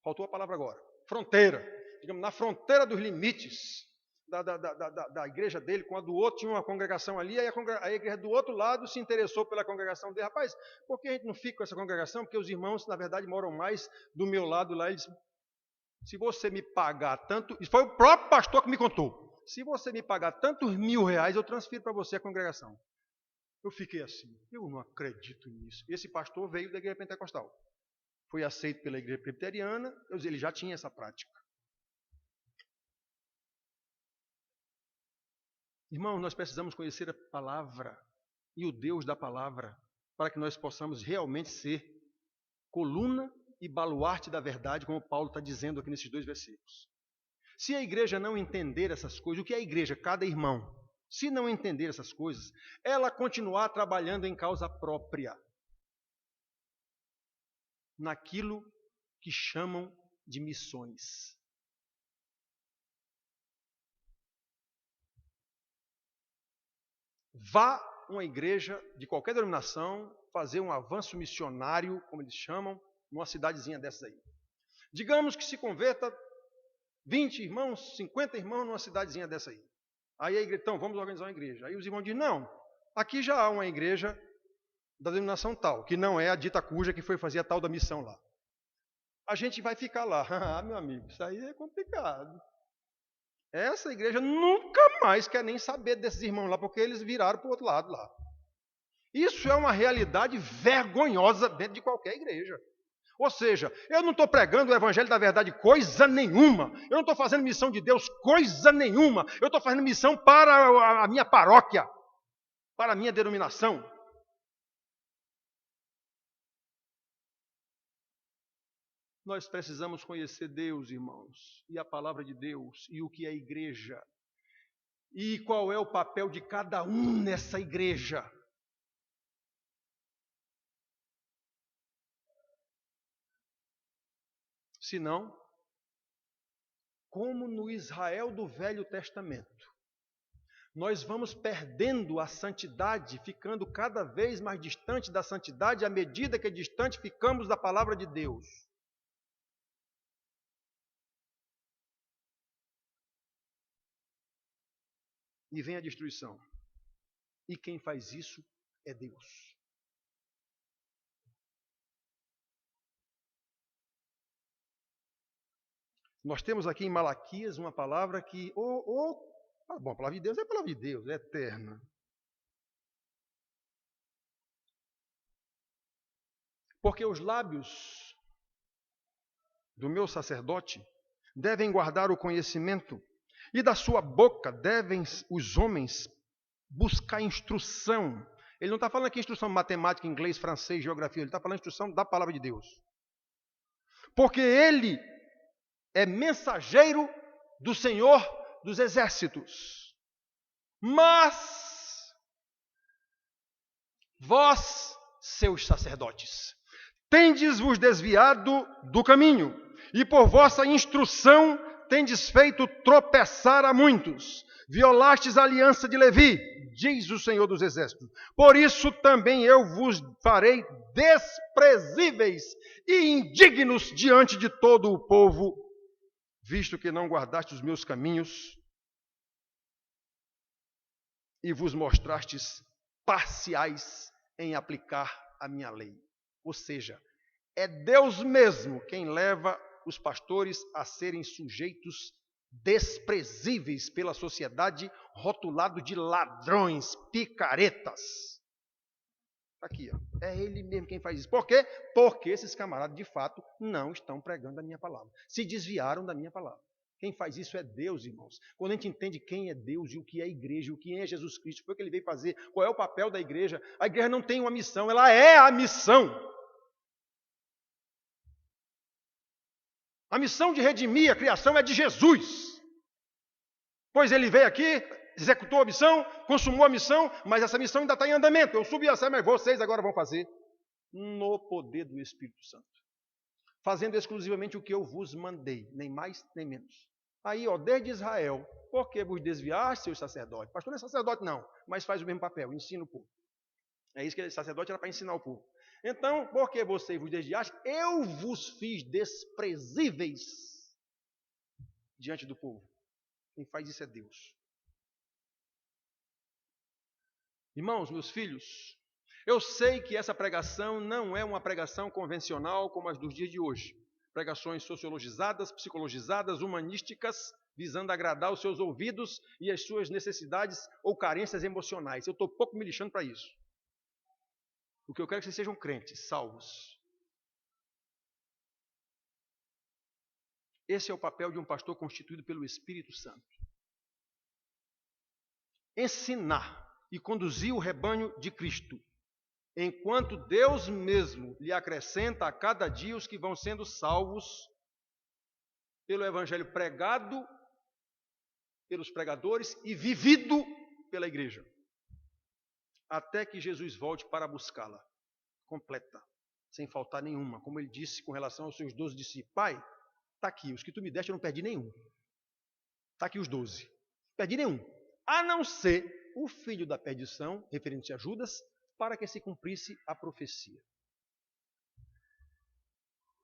Faltou a palavra agora. Fronteira. Digamos, na fronteira dos limites da igreja dele, com a do outro, tinha uma congregação ali, aí a igreja do outro lado se interessou pela congregação dele. Rapaz, por que a gente não fica com essa congregação? Porque os irmãos, na verdade, moram mais do meu lado lá. Ele disse, se você me pagar tanto... Isso foi o próprio pastor que me contou. Se você me pagar tantos R$1.000, eu transfiro para você a congregação. Eu fiquei assim, eu não acredito nisso. Esse pastor veio da igreja pentecostal. Foi aceito pela igreja presbiteriana, ele já tinha essa prática. Irmão, nós precisamos conhecer a palavra e o Deus da palavra para que nós possamos realmente ser coluna e baluarte da verdade, como Paulo está dizendo aqui nesses 2 versículos. Se a igreja não entender essas coisas, o que é a igreja? Cada irmão. Se não entender essas coisas, ela continuar trabalhando em causa própria, naquilo que chamam de missões. Vá uma igreja de qualquer denominação fazer um avanço missionário, como eles chamam, numa cidadezinha dessas aí. Digamos que se converta 20 irmãos, 50 irmãos numa cidadezinha dessa aí. Aí a igreja, então, vamos organizar uma igreja. Aí os irmãos dizem, não, aqui já há uma igreja da denominação tal, que não é a dita cuja que foi fazer a tal da missão lá. A gente vai ficar lá. Ah, meu amigo, isso aí é complicado. Essa igreja nunca mais quer nem saber desses irmãos lá, porque eles viraram para o outro lado lá. Isso é uma realidade vergonhosa dentro de qualquer igreja. Ou seja, eu não estou pregando o evangelho da verdade coisa nenhuma. Eu não estou fazendo missão de Deus coisa nenhuma. Eu estou fazendo missão para a minha paróquia, para a minha denominação. Nós precisamos conhecer Deus, irmãos, e a palavra de Deus, e o que é a igreja, e qual é o papel de cada um nessa igreja. Senão, como no Israel do Velho Testamento, nós vamos perdendo a santidade, ficando cada vez mais distante da santidade, à medida que distante ficamos da palavra de Deus. E vem a destruição. E quem faz isso é Deus. Nós temos aqui em Malaquias uma palavra que, a palavra de Deus é a palavra de Deus, é eterna. Porque os lábios do meu sacerdote devem guardar o conhecimento, e da sua boca devem os homens buscar instrução. Ele não está falando aqui instrução matemática, inglês, francês, geografia, ele está falando instrução da palavra de Deus. Porque ele é mensageiro do Senhor dos Exércitos. Mas vós, seus sacerdotes, tendes-vos desviado do caminho, e por vossa instrução tendes feito tropeçar a muitos. Violastes a aliança de Levi, diz o Senhor dos Exércitos. Por isso também eu vos farei desprezíveis e indignos diante de todo o povo, visto que não guardastes os meus caminhos e vos mostrastes parciais em aplicar a minha lei. Ou seja, é Deus mesmo quem leva os pastores a serem sujeitos desprezíveis pela sociedade, rotulado de ladrões, picaretas. Está aqui, ó. É Ele mesmo quem faz isso. Por quê? Porque esses camaradas, de fato, não estão pregando a minha palavra. Se desviaram da minha palavra. Quem faz isso é Deus, irmãos. Quando a gente entende quem é Deus e o que é a igreja, e o que é Jesus Cristo, o que ele veio fazer, qual é o papel da igreja, a igreja não tem uma missão, ela é a missão. A missão de redimir a criação é de Jesus. Pois ele veio aqui, executou a missão, consumou a missão, mas essa missão ainda está em andamento. Eu subi a céu, mas vocês agora vão fazer no poder do Espírito Santo. Fazendo exclusivamente o que eu vos mandei, nem mais nem menos. Aí, ó, desde Israel, por que vos desviaste, seus sacerdotes? Pastor não é sacerdote não, mas faz o mesmo papel, ensina o povo. É isso que sacerdote era para ensinar o povo. Então, por que vocês vos desviaste? Eu vos fiz desprezíveis diante do povo. Quem faz isso é Deus. Irmãos, meus filhos, eu sei que essa pregação não é uma pregação convencional como as dos dias de hoje. Pregações sociologizadas, psicologizadas, humanísticas, visando agradar os seus ouvidos e as suas necessidades ou carências emocionais. Eu estou pouco me lixando para isso. O que eu quero é que vocês sejam crentes, salvos. Esse é o papel de um pastor constituído pelo Espírito Santo. Ensinar e conduzir o rebanho de Cristo, enquanto Deus mesmo lhe acrescenta a cada dia os que vão sendo salvos pelo evangelho pregado pelos pregadores e vivido pela igreja, até que Jesus volte para buscá-la completa, sem faltar nenhuma, como ele disse com relação aos seus 12 discípulos: Pai, está aqui, os que tu me deste eu não perdi nenhum, está aqui os 12, perdi nenhum, a não ser o filho da perdição, referente a Judas, para que se cumprisse a profecia.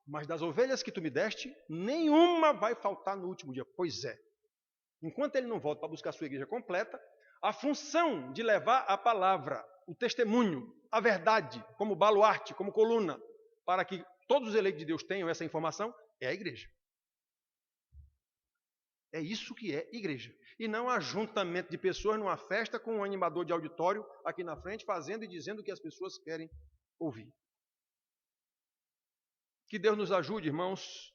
Mas das ovelhas que tu me deste, nenhuma vai faltar no último dia. Pois é. Enquanto ele não volta para buscar a sua igreja completa, a função de levar a palavra, o testemunho, a verdade, como baluarte, como coluna, para que todos os eleitos de Deus tenham essa informação, é a igreja. É isso que é igreja. E não ajuntamento de pessoas numa festa com um animador de auditório aqui na frente, fazendo e dizendo o que as pessoas querem ouvir. Que Deus nos ajude, irmãos,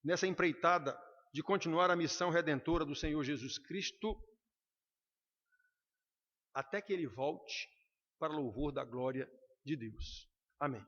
nessa empreitada de continuar a missão redentora do Senhor Jesus Cristo, até que Ele volte para louvor da glória de Deus. Amém.